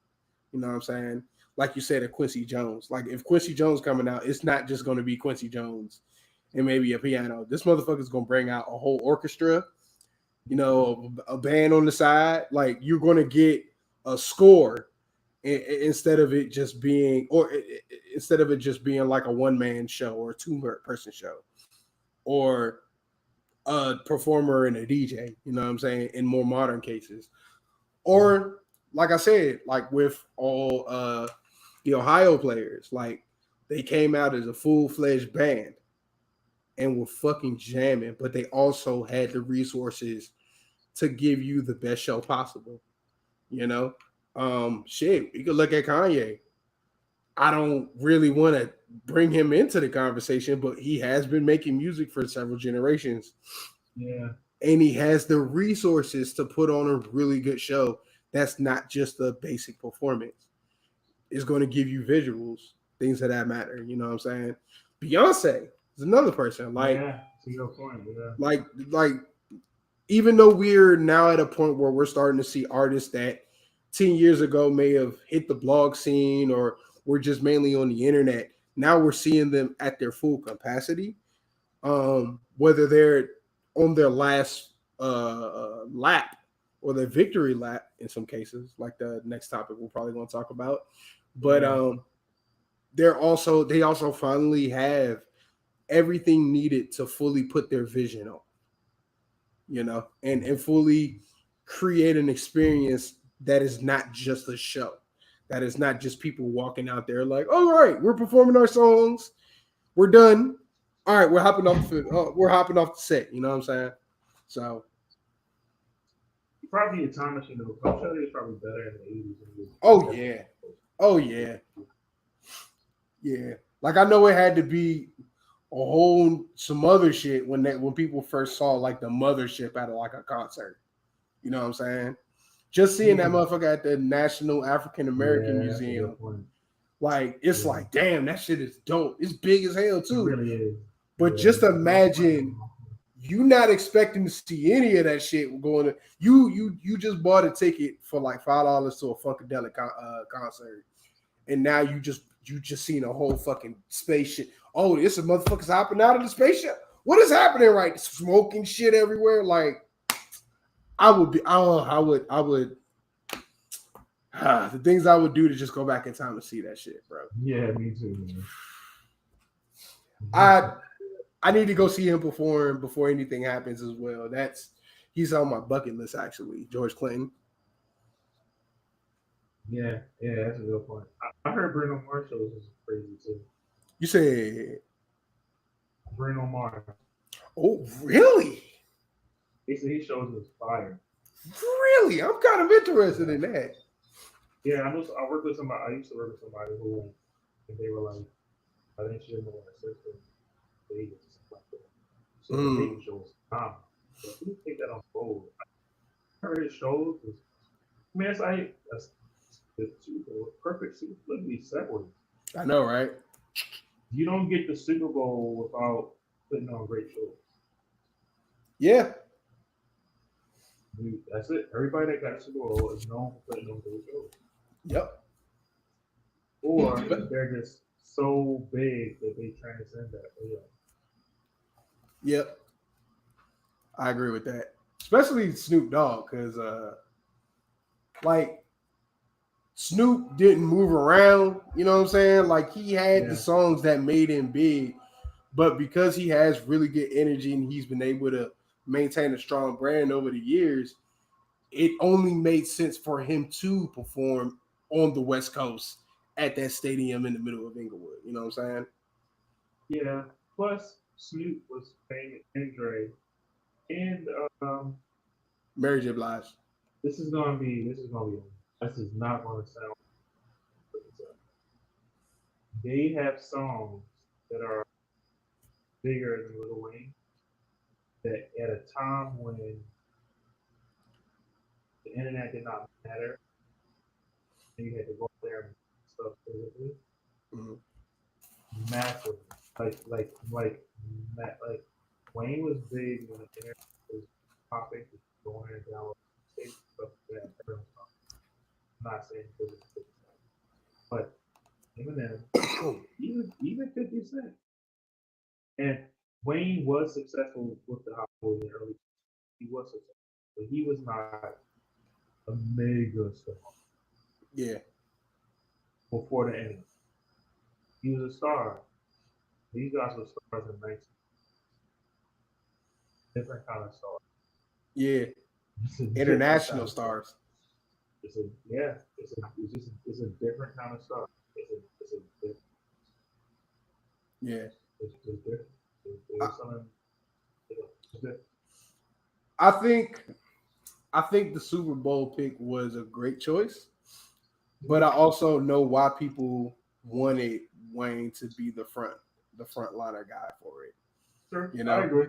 You know what I'm saying? Like you said, a Quincy Jones. Like if Quincy Jones coming out, it's not just going to be Quincy Jones and maybe a piano. This motherfucker's going to bring out a whole orchestra, a band on the side. Like you're going to get a score instead of it just being, instead of it just being like a one-man show or a two-person show, or a performer and a DJ. You know what I'm saying? In more modern cases, or like I said, like with all the Ohio Players, like they came out as a full-fledged band and were fucking jamming, but they also had the resources to give you the best show possible. You know, shit, you could look at Kanye. I don't really want to bring him into the conversation, but he has been making music for several generations, yeah, and he has the resources to put on a really good show. That's not just a basic performance. is going to give you visuals, things of that matter. You know what I'm saying? Beyonce is another person. Like, yeah, to your point, yeah. like even though we're now at a point where we're starting to see artists that 10 years ago may have hit the blog scene or were just mainly on the internet, now we're seeing them at their full capacity. Whether they're on their last lap or their victory lap in some cases, like the next topic we're probably going to talk about. But they also finally have everything needed to fully put their vision on, you know, and fully create an experience that is not just a show, that is not just people walking out there like, all right, we're performing our songs, we're done, all right, we're hopping off the set, you know what I'm saying? So Probably a time machine though. Culture is probably better in the 80s. Oh yeah. Like I know it had to be some other shit when people first saw like the mothership at like a concert. You know what I'm saying? Just seeing that motherfucker at the National African American Museum, like it's like, damn, that shit is dope. It's big as hell too. It really is. But just imagine you not expecting to see any of that shit going to you just bought a ticket for like $5 to a Funkadelic concert, and now you just seen a whole fucking spaceship. Oh, this is motherfuckers hopping out of the spaceship. What is happening? Right, smoking shit everywhere. Like, the things I would do to just go back in time to see that shit, bro. Yeah, me too, man. I need to go see him perform before anything happens as well. He's on my bucket list actually. George Clinton. Yeah, that's a good point. I heard Bruno Mars shows is crazy too. You said Bruno Mars. Oh, really? He said his shows was fire. Really? I'm kind of interested in that. Yeah, I used to work with somebody who, and they were like, I think she didn't know what her sister Vegas or something like that. So the Vegas show was phenomenal. So if you take that on board, I heard his shows was, man, it's like the perfect Super Bowl. Look at these segues. I know, right? You don't get the Super Bowl without putting on great shows. Yeah. That's it. Everybody that got a Super Bowl is known for putting on great shows. Yep. Or they're just so big that they transcend that. Yep. I agree with that. Especially Snoop Dogg, because like Snoop didn't move around, you know what I'm saying? Like he had the songs that made him big, but because he has really good energy and he's been able to maintain a strong brand over the years, it only made sense for him to perform on the West Coast at that stadium in the middle of Inglewood. You know what I'm saying? Yeah. Plus, Snoop was paying Andre and Mary J. Blige. This is not going to sound. They have songs that are bigger than Lil Wayne. That at a time when the internet did not matter, and you had to go there and stuff physically, massive. Like Wayne was big when the internet was popping, going and downloading stuff that everyone was talking. I'm not saying because it's big, but Eminem, even 50 Cent, and Wayne was successful with the Hot Boys in the early. He was successful, but he was not a mega star. Yeah. Before the end, he was a star. These guys were stars in 19. Different kind of star. Yeah. International stars. It's a different kind of star. It's a different. Yeah. It's different. I think the Super Bowl pick was a great choice, but I also know why people wanted Wayne to be the front liner guy for it. Sure, you know, I agree.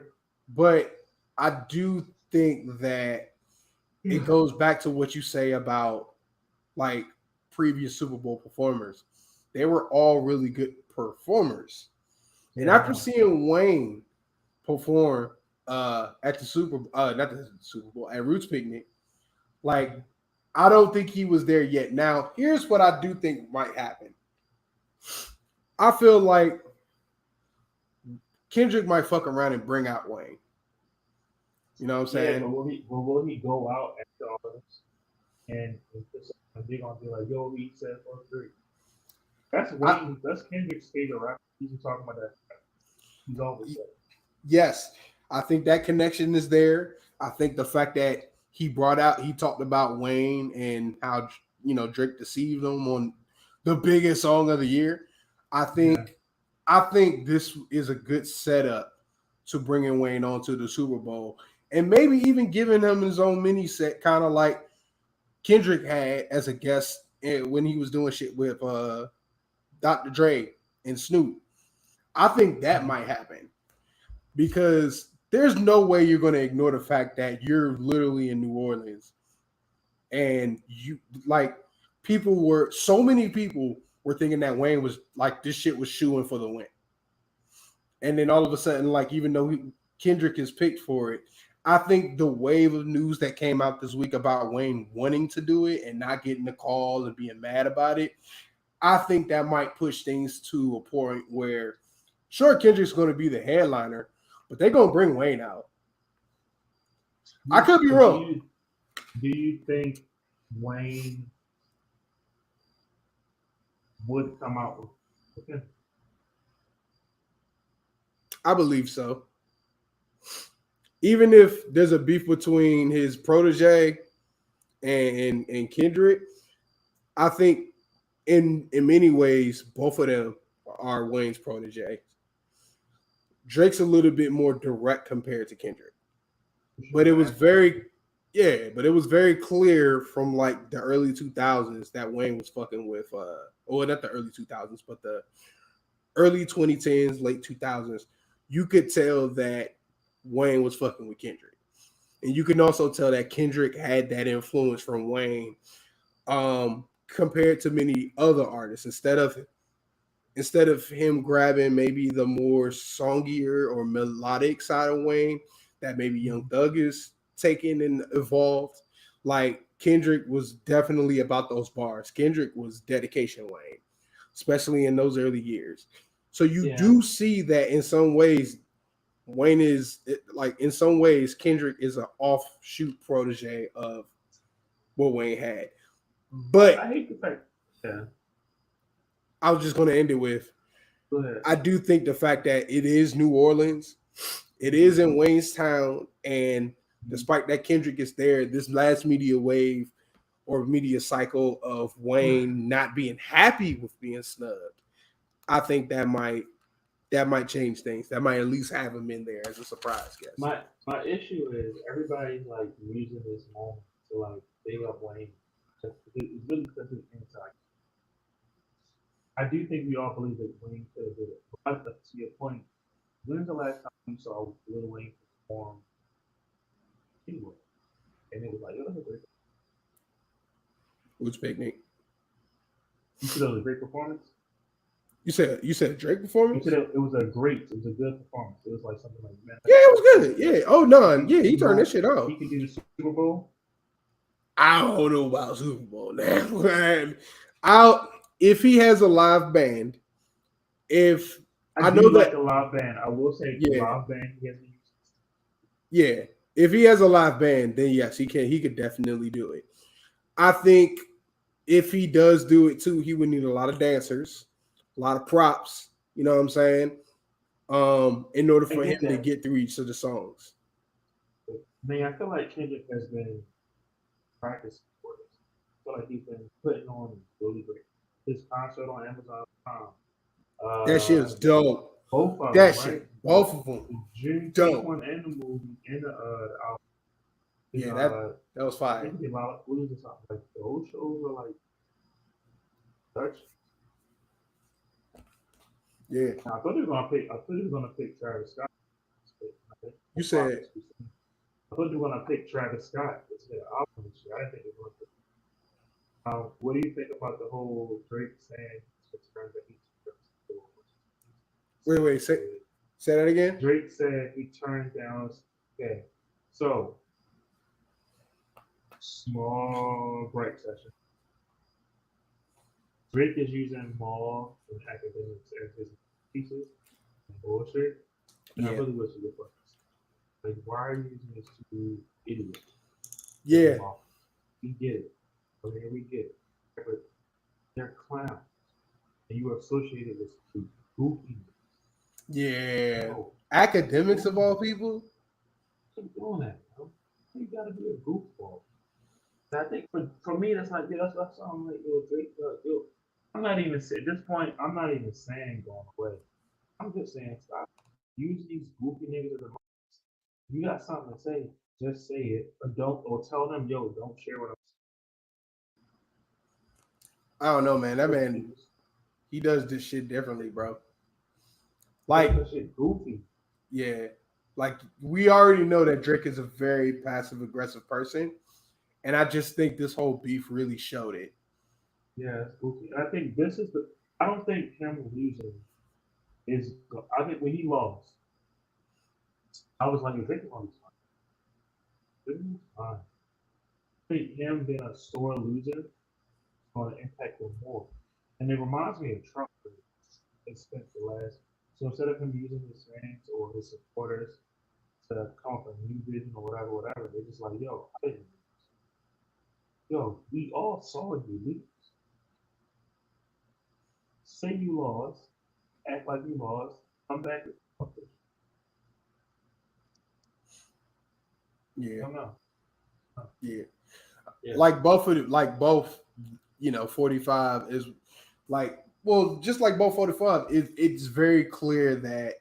But I do think that it goes back to what you say about like previous Super Bowl performers. They were all really good performers. And after seeing Wayne perform at the not the Super Bowl, at Roots Picnic, like, I don't think he was there yet. Now, here's what I do think might happen. I feel like Kendrick might fuck around and bring out Wayne. You know what I'm saying? Yeah, but will he go out after all this and they're gonna be like, yo, he said 4-3. That's Wayne. That's Kendrick's favorite rapper. He's been talking about that. He's always said. Yes, I think that connection is there. I think the fact that he talked about Wayne and how, you know, Drake deceived him on the biggest song of the year. I think this is a good setup to bringing Wayne onto the Super Bowl, and maybe even giving him his own mini set, kind of like Kendrick had as a guest when he was doing shit with Dr. Dre and Snoop. I think that might happen because there's no way you're going to ignore the fact that you're literally in New Orleans, and so many people were thinking that Wayne was like, this shit was shooing for the win. And then all of a sudden, like, even though Kendrick is picked for it, I think the wave of news that came out this week about Wayne wanting to do it and not getting the call and being mad about it, I think that might push things to a point where, sure, Kendrick's going to be the headliner, but they're going to bring Wayne out. I could be wrong. Do you think Wayne would come out with him? I believe so. Even if there's a beef between his protege and Kendrick, I think in many ways both of them are Wayne's protege. Drake's a little bit more direct compared to Kendrick, but it was very clear from like the early 2000s that Wayne was fucking with not the early 2000s, but the early 2010s, late 2000s. You could tell that Wayne was fucking with Kendrick. And you can also tell that Kendrick had that influence from Wayne compared to many other artists. Instead of him grabbing maybe the more songier or melodic side of Wayne that maybe Young Thug is taking and evolved, like, Kendrick was definitely about those bars. Kendrick was dedication Wayne, especially in those early years. So you do see that in some ways, Wayne is like, in some ways, Kendrick is an offshoot protege of what Wayne had. But I hate the fact. Yeah. I was just going to end it with, I do think the fact that it is New Orleans, it is in Wayne's town, and despite that Kendrick is there, this last media wave or media cycle of Wayne not being happy with being snubbed, I think that might change things. That might at least have him in there as a surprise guest. My issue is everybody's like using this moment to like big up Wayne. It's really because of the inside. I do think we all believe that Wayne could have did it. But to your point, when's the last time you saw Lil Wayne perform anywhere? And it was like, oh, that's a great. Which Picnic? You said it was a great performance. You said Drake performance? You said it was a good performance. It was like something like, man. Yeah, it was good. Yeah. Oh no. Yeah, he turned that shit off. He can do the Super Bowl. I don't know about Super Bowl now. If he has a live band, I know that a live band, I will say live band. Yeah, if he has a live band, then yes, he can. He could definitely do it. I think if he does do it too, he would need a lot of dancers, a lot of props. You know what I'm saying? In order for him to get through each of the songs. Man, I feel like Kendrick has been practicing for this. I feel like he's been putting on really great. His concert on Amazon.com. That shit is dope. Both of that them, shit, right? both of them. June dope. One and the movie and the album. Yeah, that was fire. Like those shows were like Dutch. Yeah. Now, I thought he was gonna pick Travis Scott. You said. I thought you were gonna pick Travis Scott. It's their album this year. I didn't think it was. What do you think about the whole Drake saying it's turned that he Wait, say that again. Drake said he turned down. Okay, so small break session. Drake is using Maul and academics as his pieces and bullshit. And I Yeah. really wish he would focus. Like, why are you using these two idiots? Yeah. We get it. Okay, we get it. But they're clowns. And you are associated with two goofy. Yeah. No, Academics of all people. keep doing that, bro. You gotta be a goofball. And I think for me, that's like, yeah, that's something like, yo, Drake, yo, I'm not even at this point, I'm not even saying going away. I'm just saying stop. Use these goofy niggas as a you got something to say, just say it. Or don't or tell them, yo, don't share what I don't know, man. That I'm man, he does this shit differently, bro. Like, that shit goofy. yeah, like we already know that Drake is a very passive aggressive person, and I just think this whole beef really showed it. Yeah, it's goofy. And I think this is the I don't think him losing is I think when he lost, I was like, Drake is on his fine. Drake is fine. I think him being a sore loser is going to impact him more. And it reminds me of Trump. They spent the last so instead of him using his fans or his supporters to come up with a new vision or whatever, they're just like, yo, I didn't lose. Yo, we all saw you lose. Say you lost, act like you lost, come back. Yeah, No. yeah. Yeah. Like both of them, like both, 45 is like, well, just like both 45, it's very clear that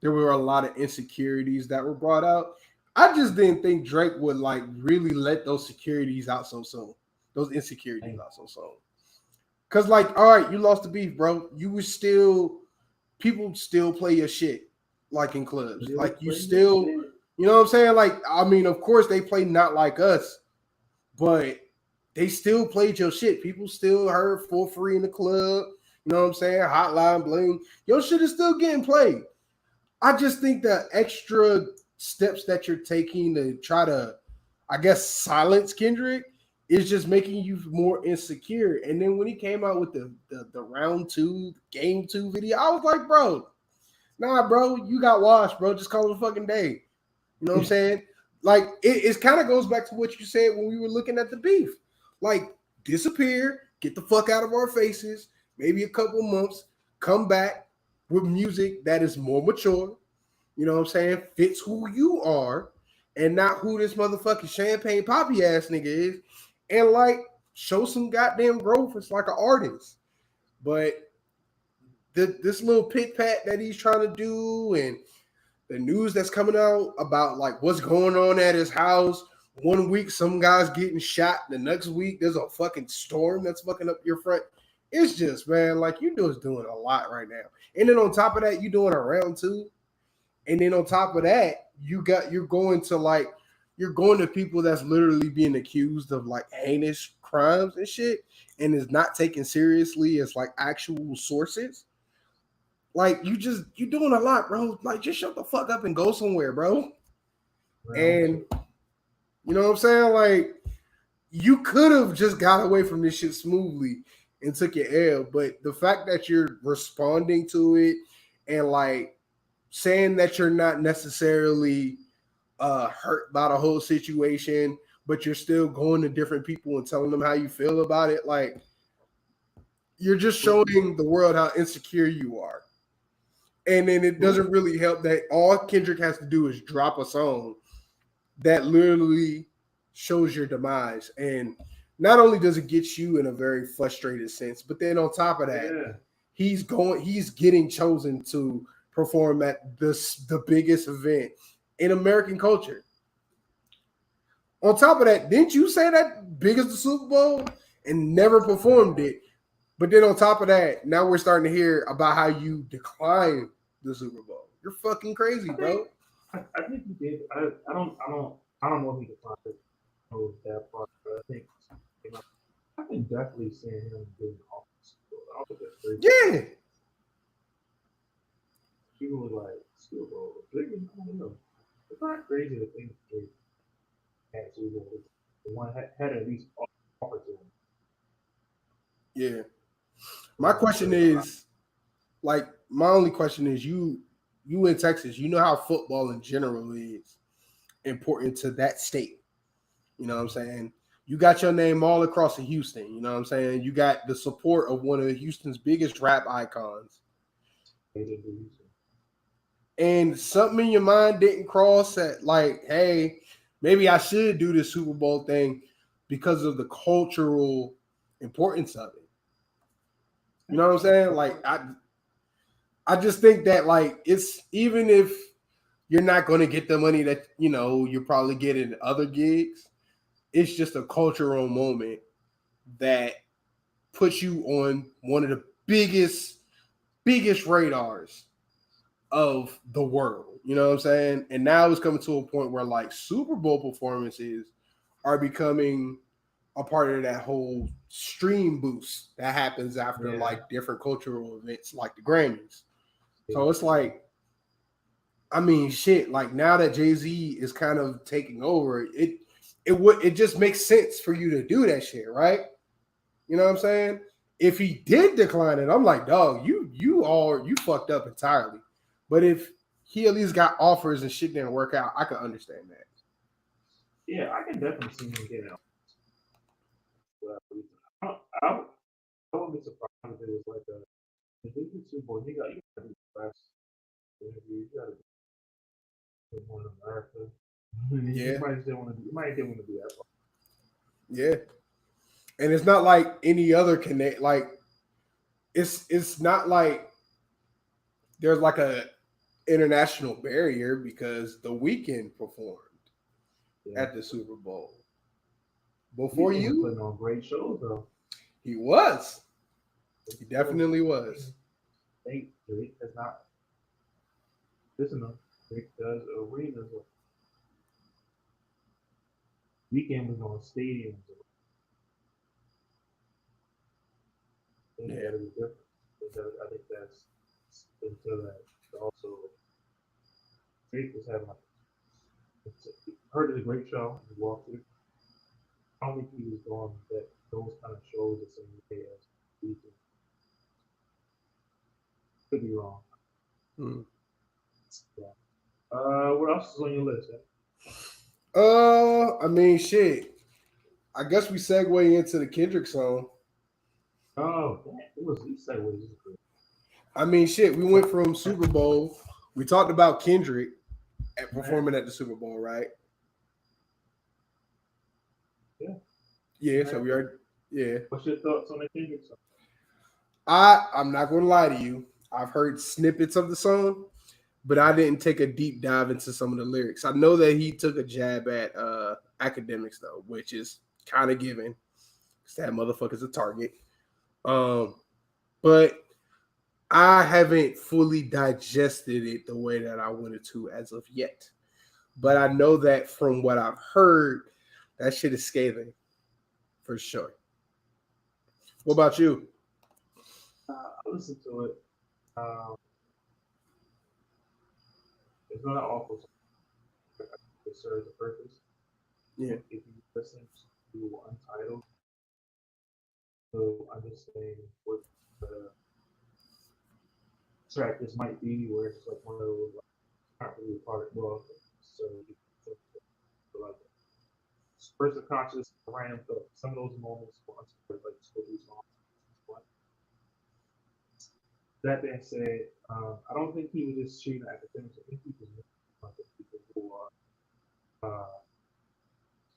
there were a lot of insecurities that were brought out. I just didn't think Drake would like really let those securities out so soon. Those insecurities out so soon. Cause like, all right, you lost the beef, bro. You were still people still play your shit like in clubs. Like you still, you know what I'm saying? Like, I mean, of course they play not like us, but they still played your shit. People still heard for free in the club. You know what I'm saying? Hotline bling. Your shit is still getting played. I just think the extra steps that you're taking to try to, I guess, silence Kendrick is just making you more insecure. And then when he came out with the round two, game two video, I was like, bro, nah, bro, you got washed, bro. Just call it a fucking day. You know what I'm saying? Like, it kind of goes back to what you said when we were looking at the beef. Like, disappear, get the fuck out of our faces, maybe a couple months, come back with music that is more mature, you know what I'm saying, fits who you are, and not who this motherfucking champagne poppy ass nigga is, and like show some goddamn growth. It's like an artist. But this little pit pat that he's trying to do, and the news that's coming out about like what's going on at his house. One week some guy's getting shot, the next week there's a fucking storm that's fucking up your front. It's just, man, like you doing a lot right now. And then on top of that, you doing a round two. And then on top of that, you're going to people that's literally being accused of like heinous crimes and shit, and is not taken seriously as like actual sources. Like you're doing a lot, bro. Like just shut the fuck up and go somewhere, bro. And you know what I'm saying? Like you could have just got away from this shit smoothly and took your L, but the fact that you're responding to it and like saying that you're not necessarily hurt by the whole situation, but you're still going to different people and telling them how you feel about it, like you're just showing the world how insecure you are. And then it doesn't really help that all Kendrick has to do is drop a song that literally shows your demise. And not only does it get you in a very frustrated sense, but then on top of that, he's getting chosen to perform at the biggest event in American culture. On top of that, didn't you say that big as the Super Bowl and never performed it? But then on top of that, now we're starting to hear about how you declined the Super Bowl. You're fucking crazy, bro. I think he did. I don't know if he declined it. That part, but I think I can definitely see him getting off the school. I don't think that's crazy. Yeah, People were like, Super Bowl, Drake, I don't know. It's not crazy to think Drake had Super Bowl. The one had at least offered to him. yeah. You My know, question is, like, my only question is, you in Texas, you know how football in general is important to that state. You know what I'm saying? You got your name all across in Houston. You know what I'm saying? You got the support of one of Houston's biggest rap icons. they didn't do so. And something in your mind didn't cross that, like, hey, maybe I should do this Super Bowl thing because of the cultural importance of it. You know what I'm saying? Like, I just think that, like, it's even if you're not going to get the money that you probably get in other gigs, it's just a cultural moment that puts you on one of the biggest radars of the world. You know what I'm saying? And now it's coming to a point where like Super Bowl performances are becoming a part of that whole stream boost that happens after Yeah. like different cultural events like the Grammys. Yeah. So it's like, I mean, shit. Like now that Jay-Z is kind of taking over, it just makes sense for you to do that shit, right? You know what I'm saying? If he did decline it, I'm like, dog, you fucked up entirely. But if he at least got offers and shit didn't work out, I could understand that. Yeah, I can definitely see him getting out. For that reason. I wouldn't be surprised if it was like a if they do Super Bowl, you got to be the best interview. You got to be one in America. Yeah, You might still want to do that. yeah. And it's not like any other connect. Like it's not like there's like a international barrier because the Weeknd performed Yeah. at the Super Bowl before Weekend was you. putting on great shows though. He was. He Still, definitely was. Drake has not listen to Drake does arenas. Weekend was on stadiums. I think Yeah. that is different. I think that's until that also Drake was having like heard of the great show he walked through. I don't think he was doing that those kind of shows the same way as Weekend. Could be wrong. Hmm. Yeah. What else is on your list? I mean, shit. I guess we segue into the Kendrick song. Oh, damn, it was these segues. This is great. I mean, shit. We went from Super Bowl. We talked about Kendrick performing at the Super Bowl, right? Yeah. Yeah. So we are. Yeah. What's your thoughts on the Kendrick song? I'm not going to lie to you. I've heard snippets of the song, but I didn't take a deep dive into some of the lyrics. I know that he took a jab at academics though, which is kind of given because that motherfucker's a target. Um, but I haven't fully digested it the way that I wanted to as of yet. But I know that from what I've heard, that shit is scathing for sure. What about you? I listened to it. Um, it's not an awful song. It serves a purpose. Yeah. If you listen to Untitled, so understand what the track this might be, where it's like one of those like, not really a part of well, so you think like first conscious random thought. Some of those moments were like Scooby songs. That being said, I don't think he was just shooting academics. I think he was like the people who are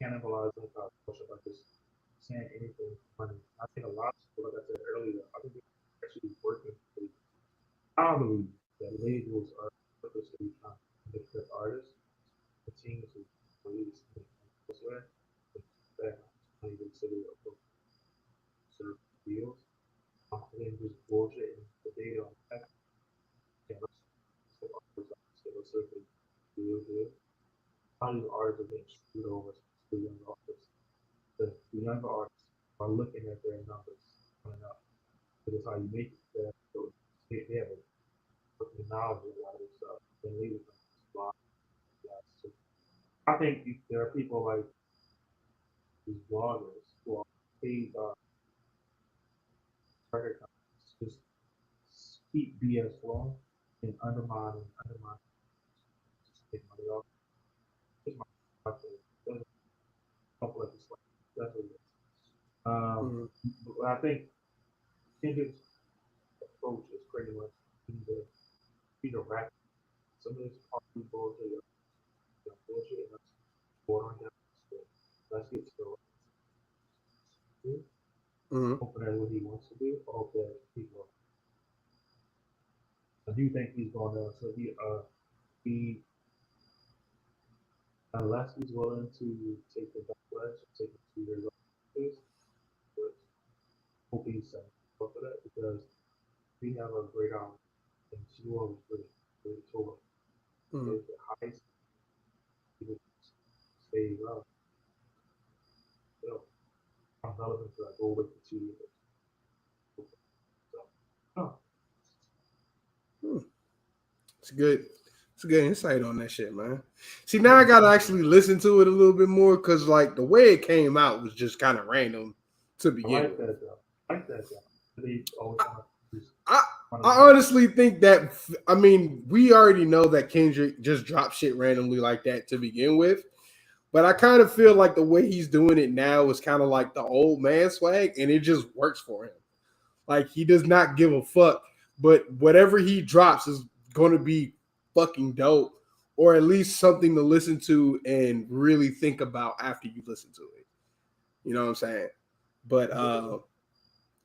cannibalizing our culture by just saying anything funny. I think a lot of people, like I said earlier, I think they're actually working. I believe that labels are purposely trying to benefit artists continue to release elsewhere. That money they say they serve deals. And then just bullshit and the data on that. Yeah, so artists serve the deal. How these artists are being screwed over to the younger artists. The younger artists are looking at how you make it there. So they have a fucking knowledge of a lot of this stuff. And they was like, so I think there are people like these bloggers who are paid record companies just keep BS flowing and undermine, just take money off. Just my don't let this like that's what it is. Mhm. But I think Kendrick's approach is pretty much he's a rap. Some of this party bullshit, bullshit, and that's bordering down. Let's get started. Mhm. Hope that's what he wants to do. I hope that people. I do think he's going to. So he unless he's willing to take the backlash, take it 2 years off, but hope he's set up for that because we have a great arm and she was really told Mhm. the highest he would stay up. So I'm relevant to like go with the 2 years. So oh, Hmm. It's good. It's a good insight on that shit, man. See, now I gotta actually listen to it a little bit more because, like, the way it came out was just kind of random to I begin like with. that though. I like that though. They always want to just I want I to honestly think that I mean we already know that Kendrick just dropped shit randomly like that to begin with, but I kind of feel like the way he's doing it now is kind of like the old man swag, and it just works for him. Like he does not give a fuck, but whatever he drops is going to be fucking dope, or at least something to listen to and really think about after you listen to it. You know what I'm saying? But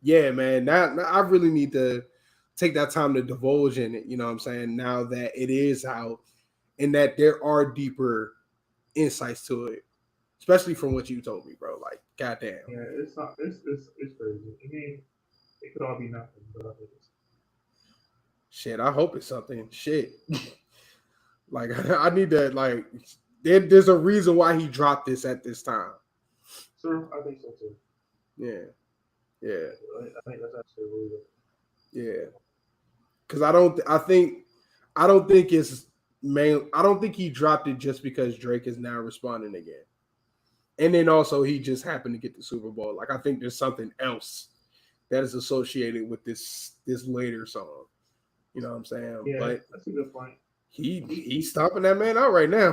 yeah, man, now I really need to take that time to divulge in it. You know what I'm saying? Now that it is out and that there are deeper insights to it, especially from what you told me, bro. Like, goddamn. yeah, it's not it's crazy. I mean, it could all be nothing, but I think it's Shit, I hope it's something. Shit. Like, I need to, like, there's a reason why he dropped this at this time. true. I think so too. Yeah. Yeah. I think that's actually really good. Yeah. Because I don't think it's I don't think he dropped it just because Drake is now responding again. And then also he just happened to get the Super Bowl. Like I think there's something else that is associated with this later song. You know what I'm saying? Yeah, But that's a good point. he's stomping that man out right now. I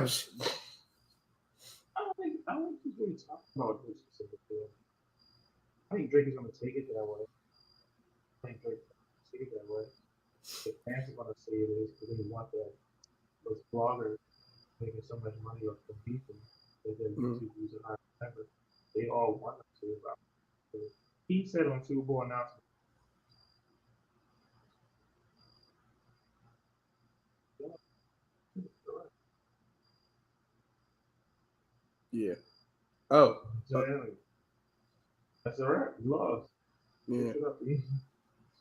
don't think he's really talking about this specific deal. I think Drake is going to take it that way. I think Drake is going to take it that way. The fans are going to say it is because they want that. Those bloggers making so much money off the beefing that their YouTube views are higher than ever. They all want them to. He said on Super Bowl announcement. Yeah. Oh. That's all right. You lost. Yeah.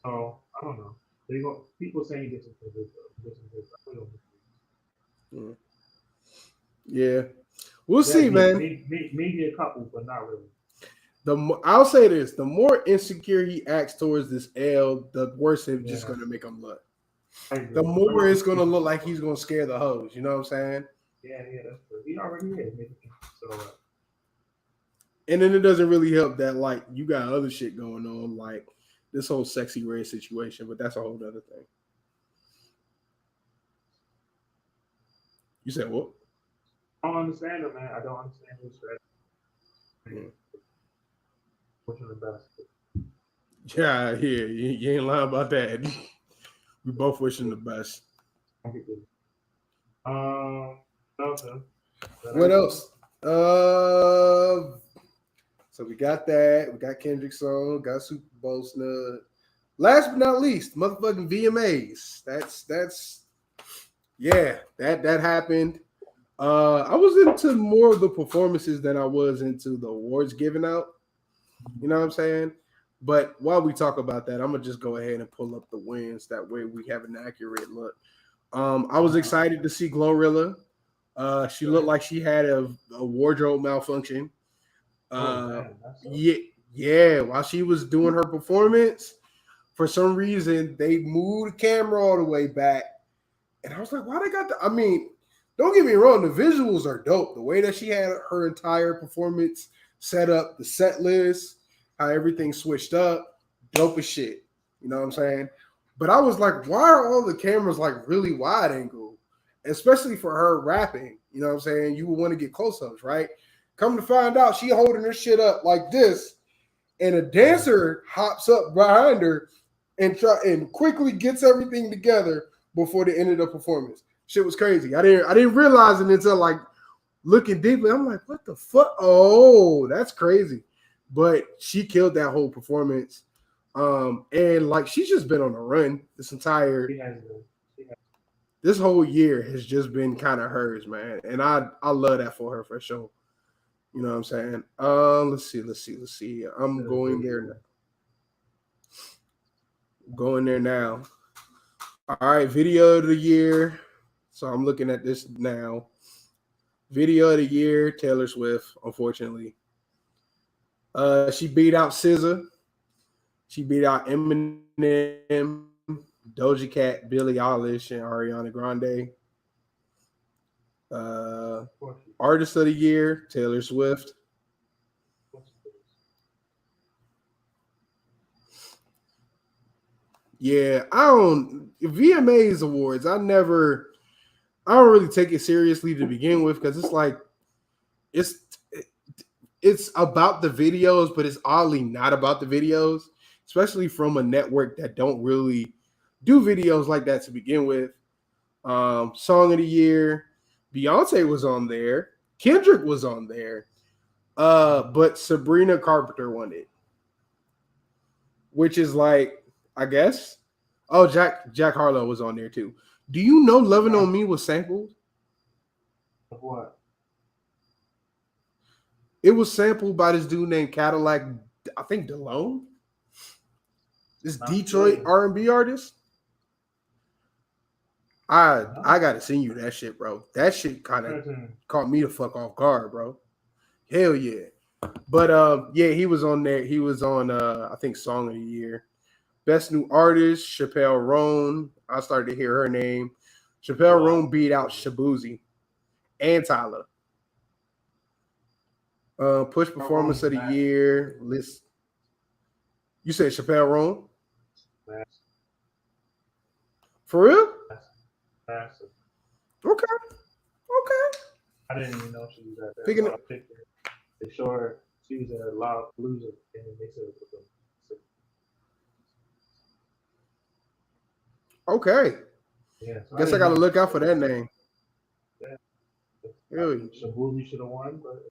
So I don't know. They go people saying this and this. I don't know. Yeah. We'll see, man. Maybe a couple, but not really. I'll say this: the more insecure he acts towards this L, the worse it's just going to make him look. The more it's going to look like he's going to scare the hoes. You know what I'm saying? Yeah, that's true. He already is. So, and then it doesn't really help that like you got other shit going on, like this whole Sexy Red situation, but that's a whole other thing. You said what? I don't understand it, man. I don't understand his strategy. Wishing the best. Yeah, you ain't lying about that. We both wishing the best. Nothing. What else? So we got that. We got Kendrick's song. Got Super Bowl snub. Last but not least, motherfucking VMAs. That's yeah. That happened. I was into more of the performances than I was into the awards given out. You know what I'm saying? But while we talk about that, I'm gonna just go ahead and pull up the wins. That way we have an accurate look. I was excited to see Glorilla. She looked like she had a wardrobe malfunction. Yeah. While she was doing her performance, for some reason they moved the camera all the way back, and I was like, why they got the? I mean, don't get me wrong, the visuals are dope. The way that she had her entire performance set up, the set list, how everything switched up, dope as shit. You know what I'm saying? But I was like, why are all the cameras like really wide angle, especially for her rapping? You know what I'm saying? You would want to get close ups, right? Come to find out, she holding her shit up like this, and a dancer hops up behind her and quickly gets everything together before the end of the performance. Shit was crazy. I didn't realize it until like looking deeply. I'm like, what the fuck? Oh, that's crazy. But she killed that whole performance. And like she's just been on a run this entire this whole year has just been kind of hers, man. And I love that for her for sure. You know what I'm saying? Let's see. I'm going there now. Going there now. All right, video of the year. So I'm looking at this now. Video of the year, Taylor Swift, unfortunately. She beat out SZA. She beat out Eminem, Doja Cat, Billie Eilish, and Ariana Grande. Artist of the year, Taylor Swift. Yeah, VMAs awards. I don't really take it seriously to begin with because it's like it's about the videos, but it's oddly not about the videos, especially from a network that don't really do videos like that to begin with. Song of the year, Beyonce was on there, Kendrick was on there, but Sabrina Carpenter won it, which is like, I guess. Oh, Jack Harlow was on there too. Do you know "Lovin' on Me" was sampled? Of what? It was sampled by this dude named Cadillac, I think Delone. This Detroit R&B artist. I gotta send you that shit, bro. That shit kind of caught me the fuck off guard, bro. Hell yeah. But yeah, he was on there. He was on I think Song of the Year. Best New Artist, Chappelle Roan. I started to hear her name. Chappelle Roan beat out Shabuzi and Tyler. Push Performance of the Year. List. You said Chappelle Roan? For real? Massive. Okay. I didn't even know she was at that. Picking up. They showed her she was at a Lollapalooza, and then they said it was okay. Yeah. So Guess I gotta look out for that name. Yeah. Really? Shabuzi should have won, but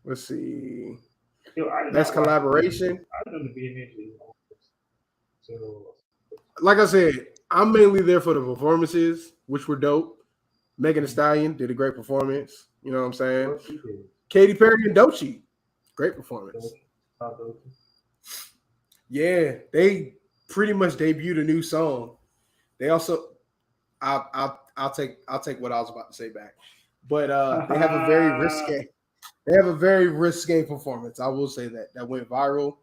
Let's see. Best collaboration. I didn't know the VMAs. So, like I said, I'm mainly there for the performances, which were dope. Megan Thee Stallion did a great performance. You know what I'm saying? Katy Perry and Doechii, great performance. Yeah, they pretty much debuted a new song. They also, I'll take what I was about to say back, but they have a very risque. They have a very risque performance. I will say that went viral,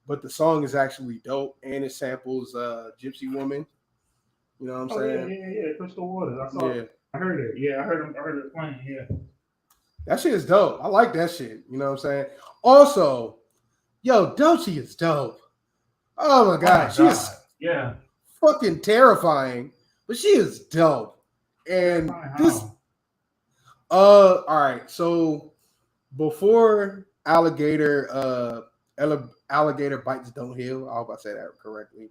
but the song is actually dope and it samples Gypsy Woman. You know what I'm saying? Yeah. Crystal Waters. I saw it. I heard it. Yeah, I heard it playing. Yeah. That shit is dope. I like that shit. You know what I'm saying? Also, yo, Doechii is dope. Oh my god, she is fucking terrifying, but she is dope. And this, all right. So before Alligator Bites Don't Heal, I hope I say that correctly.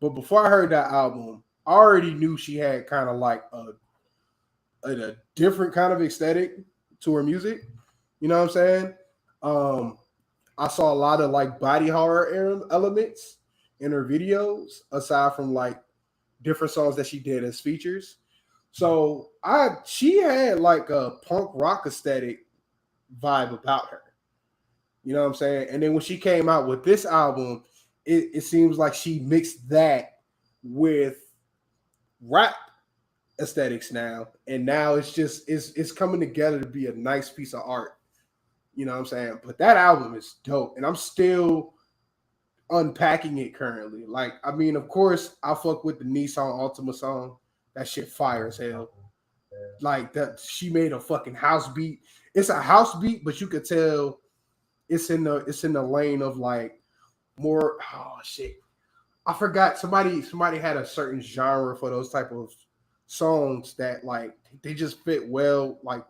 But before I heard that album, I already knew she had kind of like a different kind of aesthetic to her music. You know what I'm saying? I saw a lot of like body horror elements in her videos, aside from like different songs that she did as features. So she had like a punk rock aesthetic vibe about her. You know what I'm saying? And then when she came out with this album, it seems like she mixed that with rap aesthetics now. And now it's just it's coming together to be a nice piece of art. You know what I'm saying? But that album is dope, and I'm still unpacking it currently. Like, I mean, of course, I fuck with the Nissan Altima song. That shit fire as hell. Yeah. Like that, she made a fucking house beat. It's a house beat, but you could tell it's in the lane of like more. Oh shit, I forgot. Somebody had a certain genre for those type of songs that like they just fit well. Like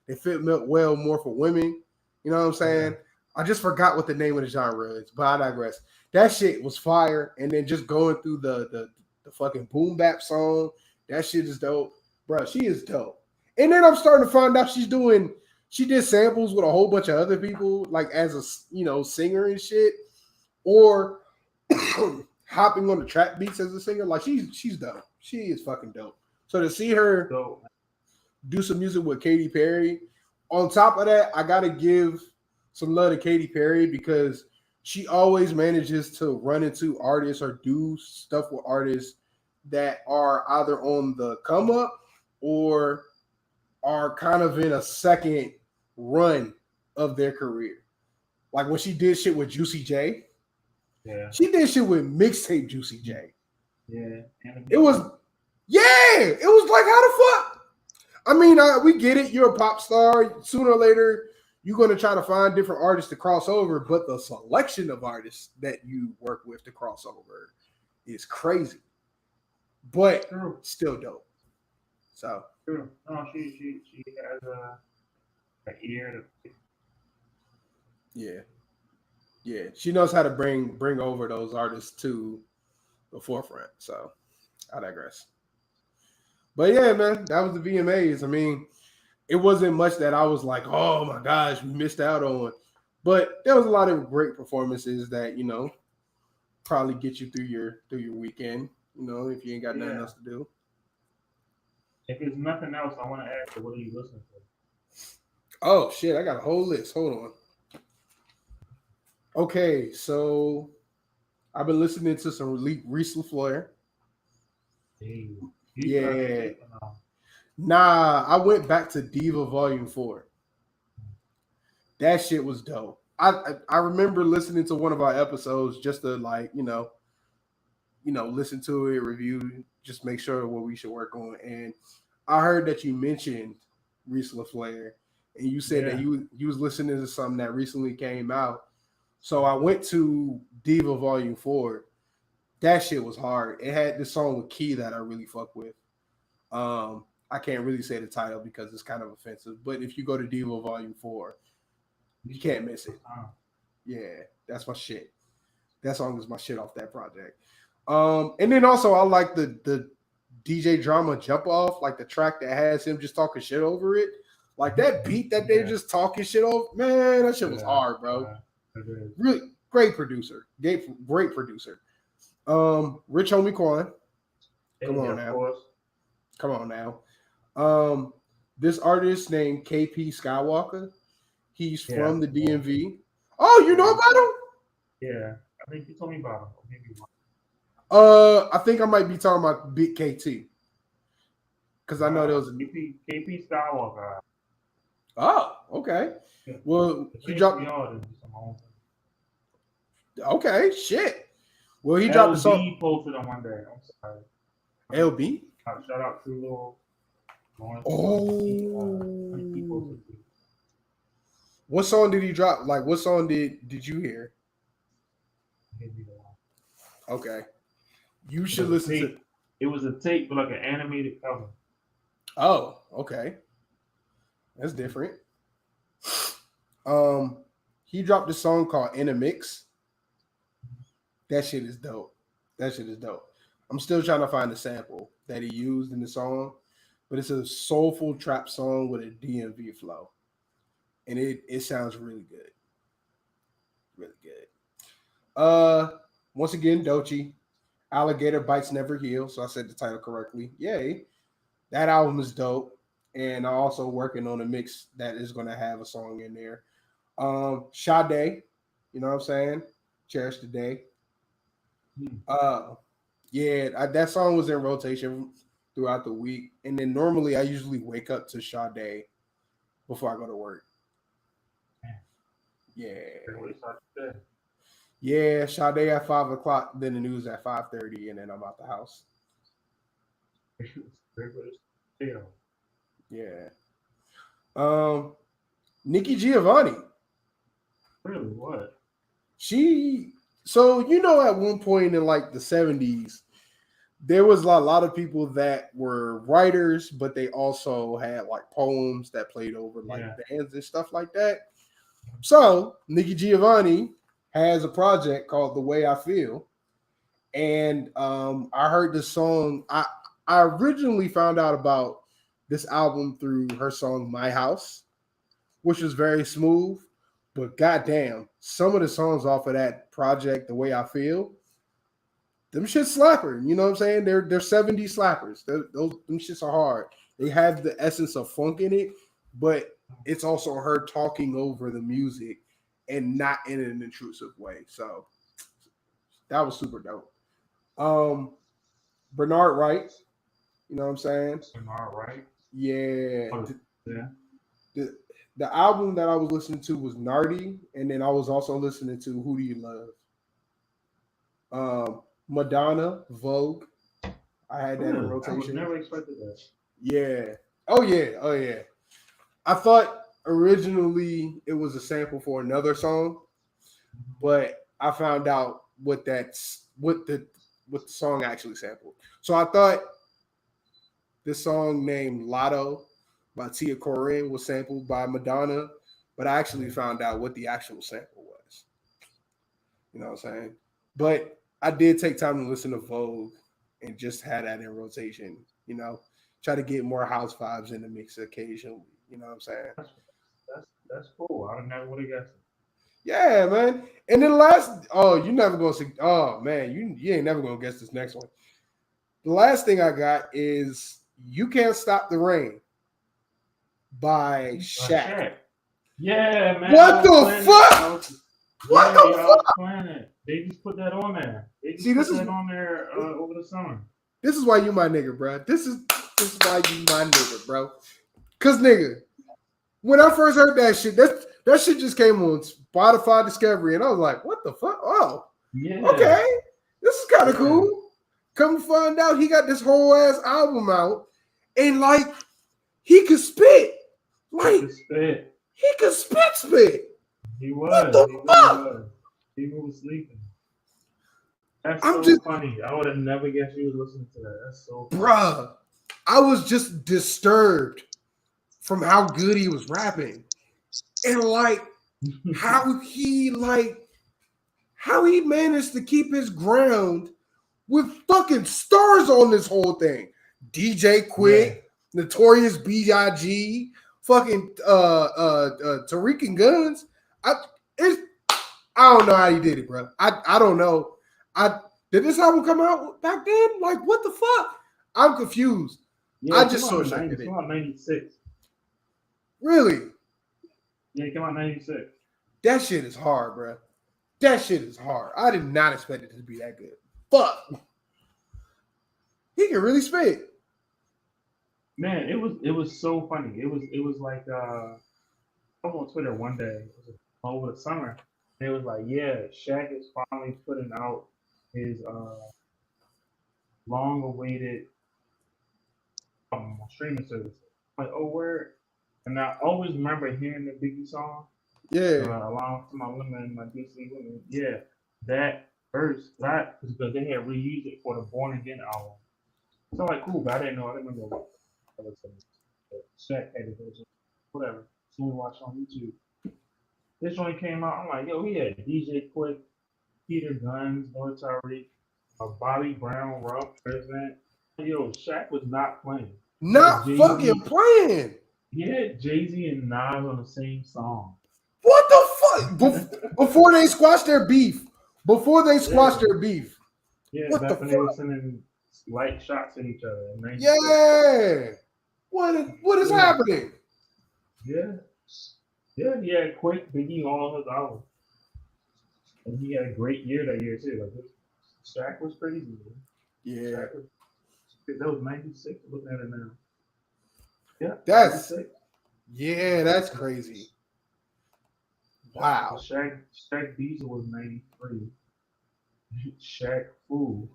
they fit well more for women. You know what I'm saying? Yeah. I just forgot what the name of the genre is, but I digress. That shit was fire, and then just going through the fucking boom bap song, that shit is dope, bro. She is dope. And then I'm starting to find out she did samples with a whole bunch of other people, like as a singer and shit, or hopping on the trap beats as a singer. Like she's dope. She is fucking dope. So to see her So do some music with Katy Perry, on top of that, I gotta give some love to Katy Perry because she always manages to run into artists or do stuff with artists that are either on the come up or are kind of in a second run of their career. Like when she did shit with Juicy J, yeah, she did shit with mixtape Juicy J. yeah. It was like how the fuck? I mean, we get it. You're a pop star. Sooner or later, you're going to try to find different artists to cross over, but the selection of artists that you work with to cross over is crazy, but True. still dope. So, True. No, she has an ear to. yeah, she knows how to bring over those artists to the forefront. So, I digress. But yeah, man, that was the VMAs. I mean, it wasn't much that I was like, oh my gosh, we missed out on. But there was a lot of great performances that, probably get you through your weekend, if you ain't got nothing else to do. If there's nothing else, I want to ask you, what are you listening to? Oh shit, I got a whole list. Hold on. Okay, so I've been listening to some Reese LaFleur. Hey, Yeah. Nah, I went back to Diva Volume 4. That shit was dope. I remember listening to one of our episodes just to listen to it, review, just make sure what we should work on. And I heard that you mentioned Reese LaFleur, and you said that you was listening to something that recently came out. So I went to Diva Volume 4. That shit was hard. It had this song with Key that I really fuck with. I can't really say the title because it's kind of offensive, but if you go to Diva Volume 4, you can't miss it. Yeah, that's my shit. That song is my shit off that project. And then also I like the DJ Drama Jump Off, like the track that has him just talking shit over it. Like that beat that they're just talking shit over, man, that shit was hard, bro. Really great producer. Great producer. Rich Homie Quan. Come on now. This artist named KP Skywalker. He's from the DMV. Oh, you know about him? Yeah, I think you told me about him. Maybe. I think I might be talking about Big KT. Because I know there was a KP Skywalker. Oh, okay. Yeah. Well, he dropped. Okay, shit. Well, he dropped the song. LB posted on one day. I'm sorry. LB? Shout out to Lil. Oh. What song did he drop? Like, what song did you hear? Okay. You should listen to. It was a tape with like an animated cover. Oh, okay. That's different. He dropped a song called In a Mix. That shit is dope. I'm still trying to find the sample that he used in the song, but it's a soulful trap song with a DMV flow. And it sounds really good. Really good. Once again, Doechii. Alligator Bites Never Heal. So I said the title correctly. Yay. That album is dope. And I'm also working on a mix that is going to have a song in there. Sade, you know what I'm saying? Cherish the Day. That song was in rotation throughout the week. And then normally I usually wake up to Sade before I go to work. Yeah. What it's like today. Yeah, Sade at 5 o'clock, then the news at 5:30, and then I'm out the house. Yeah. Yeah. Nikki Giovanni. Really? What? So at one point in like the 70s, there was a lot of people that were writers, but they also had like poems that played over like bands and stuff like that. So Nikki Giovanni has a project called The Way I Feel. And I heard this song. I originally found out about this album through her song My House, which was very smooth. But goddamn, some of the songs off of that project, The Way I Feel, them shit slapper. You know what I'm saying? They're 70s slappers. Them shits are hard. They have the essence of funk in it, but it's also her talking over the music and not in an intrusive way. So that was super dope. Bernard Wright, you know what I'm saying? Bernard Wright. Yeah. Yeah. The album that I was listening to was Nardi, and then I was also listening to Who Do You Love? Madonna, Vogue. I had that in rotation. I never expected that. Yeah. Oh yeah. I thought originally it was a sample for another song, but I found out what the song actually sampled. So I thought this song named Lotto by Tia Corinne was sampled by Madonna, but I actually found out what the actual sample was. You know what I'm saying? But I did take time to listen to Vogue and just had that in rotation, try to get more house vibes in the mix occasionally. You know what I'm saying? That's cool. I never would have guessed it. Yeah, man. And then you're never gonna see. Oh man, you ain't never gonna guess this next one. The last thing I got is "You Can't Stop the Rain" by Shaq. Yeah, man. What the fuck? What the fuck? They just put that on there. On there over the summer. This is why you my nigga, bro. This is why you my nigga, bro. Cause nigga, when I first heard that shit, that shit just came on Spotify Discovery, and I was like, "What the fuck? Oh, yeah. Okay, this is kind of cool." Come to find out, he got this whole ass album out, and like he could spit, like he could spit. He was. He was sleeping. That's so funny. I would have never guessed you was listening to that. That's so funny. Bruh, I was just disturbed from how good he was rapping. And like how he managed to keep his ground with fucking stars on this whole thing. DJ Quick, Notorious B.I.G., fucking Tariq and Guns. I don't know how he did it, bro. I don't know. Did this album come out back then? Like, what the fuck? I'm confused. Yeah, I just saw it. It came out 96. Really? Yeah, it came out 96. That shit is hard, bro. That shit is hard. I did not expect it to be that good. Fuck. He can really spit. Man, it was so funny. It was like I was on Twitter one day. It was over the summer. And it was like, yeah, Shaq is finally putting out his long-awaited streaming service. I'm like, oh, where? And I always remember hearing the Biggie song. Yeah. Along with my women and my DC women. Yeah, that verse, because they had reused it for the Born Again album. So I'm like, cool, but I didn't know. I didn't remember what Shaq had it. Whatever. So we watched on YouTube. This one came out. I'm like, yo, we had DJ Quick, Peter Guns, Lord Tariq, Bobby Brown, Rob President. Yo, Shaq was not playing. Not fucking playing. He had Jay-Z and Nas on the same song. What the fuck? Before they squashed their beef. Yeah, what back the when fuck? they were sending light shots at each other. Yeah. What is happening? Yeah. Yeah, he had Quick, Biggie all on his album. And he had a great year that year, too. Like, Shaq was crazy, man. Yeah. That was 96. Looking at it now. Yeah. That's 96. Yeah, that's crazy. Wow. Shaq Diesel was 93. Shaq Fu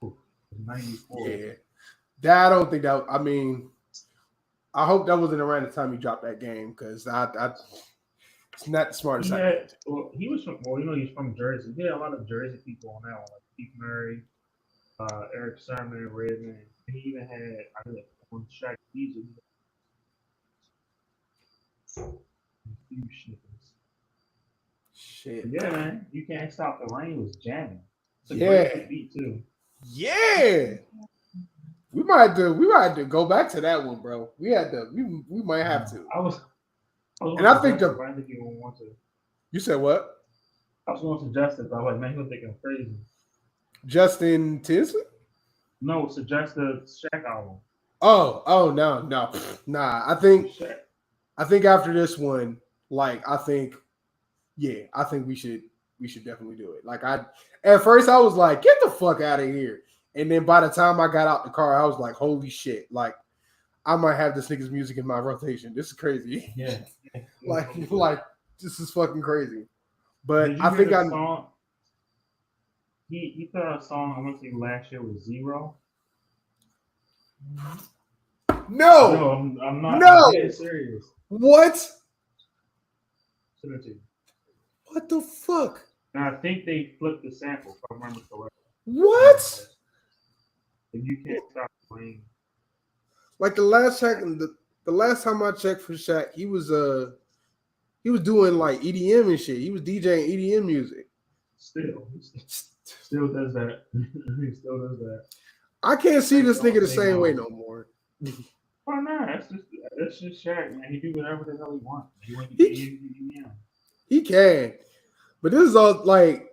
was 94. Yeah. That I don't think that. I mean, I hope that wasn't around the time he dropped that game because it's not the smartest idea. He was from, he's from Jersey. He had a lot of Jersey people on that one, like Keith Murray, Eric Sermon, Redman. And he even had, I think, on Shaq Diesel, few shnippers. Shit. Yeah, man. You Can't Stop the Rain was jamming. It's a Yeah. great beat, too. Yeah. We might have to go back to that one, bro. We might have to. I was And I think I think he won't want to. You said what? I was going to suggest it, but I was like, man, he was thinking crazy. Justin Tinsley? No, suggest the Shaq album. Oh no. Nah. I think Shaq. after this one, like I think we should definitely do it. Like at first I was like, get the fuck out of here. And then by the time I got out the car, I was like, holy shit. Like I might have this nigga's music in my rotation. This is crazy. Yeah. like this is fucking crazy. But I think song? He put out a song I want to say last year with Zero. No, I'm not. No. I'm dead serious. What? Send it to you. What the fuck? And I think they flipped the sample, if I remember correctly. What? And You Can't Stop the Rain. Like the last time I checked for Shaq, he was doing like EDM and shit. He was DJing EDM music. Still does that. He still does that. I can't see this nigga the same way no more. Why not? That's just Shaq, man. He do whatever the hell he wants. He went to EDM. He can, but this is all like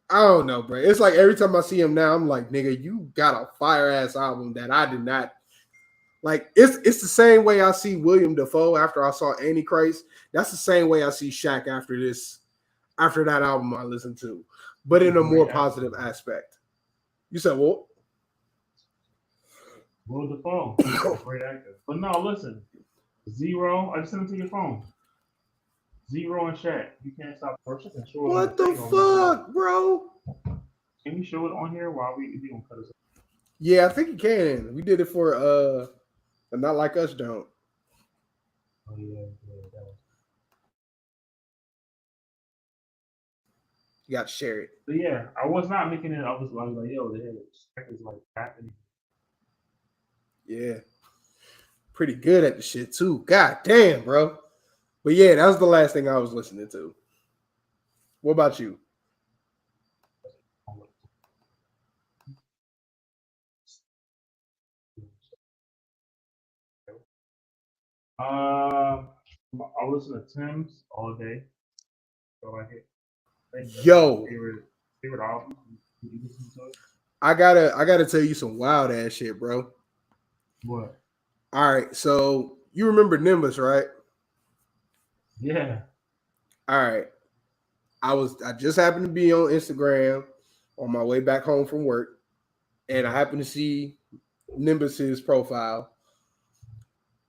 I don't know, bro. It's like every time I see him now, I'm like, nigga, you got a fire ass album that I did not like. It's the same way I see William Dafoe after I saw Antichrist. That's the same way I see Shaq after that album I listened to, but in a more positive aspect. You said what? Will Dafoe, great actor. But no, listen, Zero. I just sent it to your phone. Zero and Shaq. You Can't Stop the Rain. What the fuck, bro? Can we show it on here while we gonna cut us? Yeah, I think you can. We did it for a Not Like Us don't. Oh yeah, that was. You got to share it. But yeah, I was not making it. I was like, yo, the Shaq is like happening. Yeah. Pretty good at the shit too. God damn, bro. But yeah, that was the last thing I was listening to. What about you? I listen to Tim's all day. So like it. Yo. Favorite album. You listen to it? I gotta tell you some wild ass shit, bro. What? All right, so you remember Nimbus, right? Yeah. All right. I just happened to be on Instagram on my way back home from work, and I happened to see Nimbus's profile.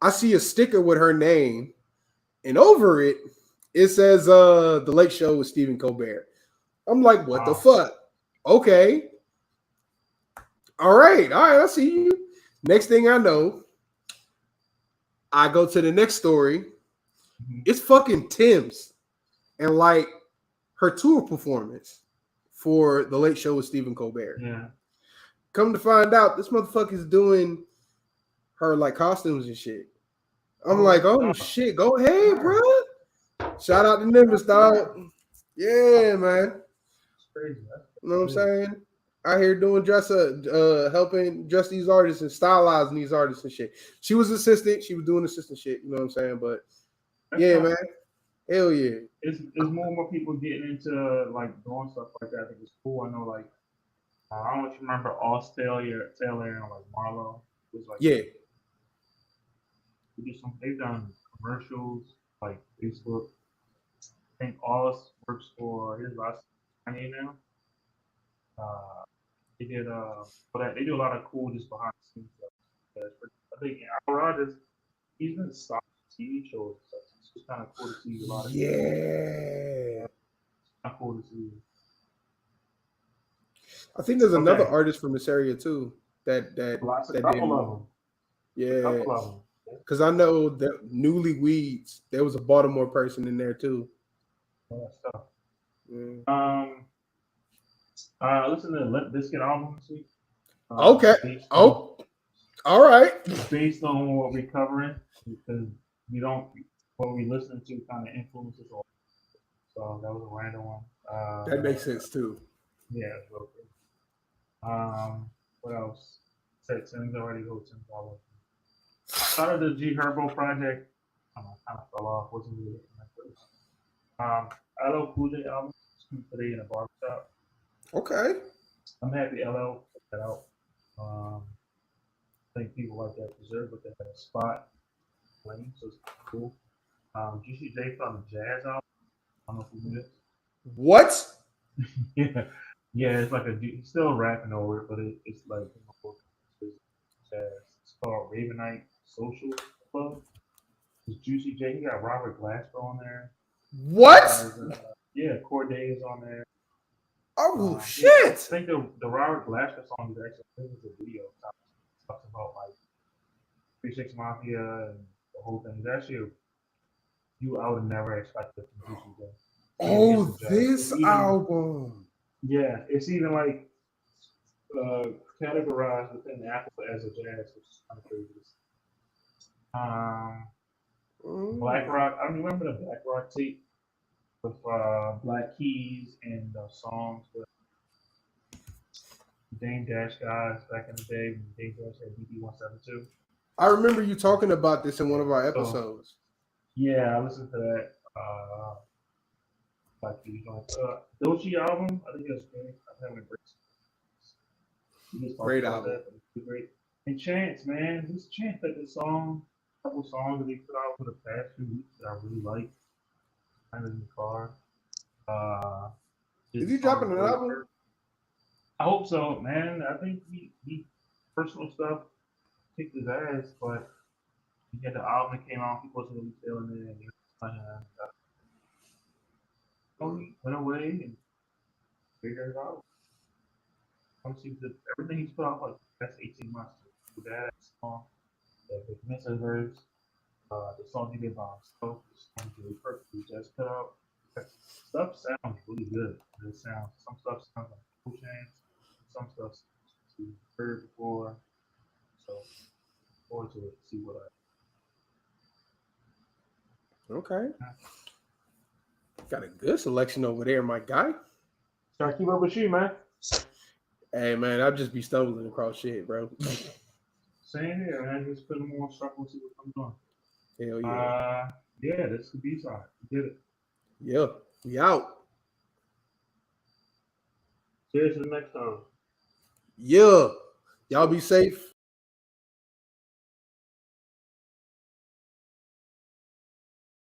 I see a sticker with her name, and over it says The Late Show with Stephen Colbert. I'm like, what the fuck? Okay. All right, I see you. Next thing I know, I go to the next story. Mm-hmm. It's fucking Tim's and like her tour performance for The Late Show with Stephen Colbert. Yeah. Come to find out, this motherfucker's doing her like costumes and shit. I'm like, oh shit, go ahead, bro. Shout out to Nimbus, dog. Yeah, man. It's crazy. You know what I'm saying? Out here doing helping dress these artists and stylizing these artists and shit. She was assistant. She was doing assistant shit. You know what I'm saying? But yeah, man. Hell yeah. It's more and more people getting into like doing stuff like that. I think it's cool. I know like I don't know if you remember Taylor and like Marlo. It was like Yeah. They've done commercials like Facebook. I think Oz works for his last Kanye now. They did they do a lot of cool just behind the scenes stuff. I think Al Rodgers, he's been stopping TV shows and stuff. It's kind of cool to see a lot of Yeah. kind of cool to see. I think there's another Okay. artist from this area too that Lots of that couple did. of them. Yeah. Couple of them. Because I know that Newly Weeds, there was a Baltimore person in there too. All that stuff. Yeah. Listen to the Limp Bizkit album this week. Okay. Based Oh, all right. based on what we're covering, because we don't what we listen to kind of influences all. So that was a random one. That makes sense too. Yeah, it's real good. What else? Said Tim's already. Who Tim's already. Started the G Herbo project. I don't know, kind of fell off. Wasn't really looking at first. LL Cool J album today in a barbershop. Okay. I'm happy LL put that out. I think people like that deserve what they had a spot playing, so it's cool. Juicy J from the Jazz album. I don't know if you knew this. What? Yeah, yeah, it's like he's still rapping over it, but it's like it's jazz. It's called Ravenite Social Club. It's Juicy J. He got Robert Glasper on there. What? Yeah, Corday is on there. Oh I shit! think the Robert Glasper song is actually I think it's a video. Talks about like 3 6 Mafia and the whole thing. It's actually I would never expect it from Juicy J. Oh, this album. Yeah, it's even like categorized within Apple as a jazz, which is kind of crazy. Black Rock. I remember the Black Rock tape with Black Keys and songs with Dame Dash guys back in the day when Dame Dash had BB-172. I remember you talking about this in one of our episodes. Yeah, I listened to that. Black Keys. Doechii album. I think it was great. I'm having a great album. That, great. And Chance, man, this Chance got this song, a couple songs that he put out for the past few weeks that I really like. Kind of in the car. Is he dropping an album? I hope so, man. I think he personal stuff kicked his ass, but he had the album that came out. He wasn't really feeling it, and he went away and figured it out. Everything he's put out like the past 18 months. That song, the Mesa verse, the song he did by himself, the song he perfectly just put out. Stuff sounds really good. Some stuff sounds like Cool Chance, some stuff you've heard before. So forward to it, see what Okay. Got a good selection over there, my guy. Try to keep up with you, man. Hey man, I'll just be stumbling across shit, bro. Same here, man. Just put them on shuffle and see what comes on. Hell yeah. Yeah, this could be side. Get it. Yeah, we out. Cheers to the next time. Yeah. Y'all be safe.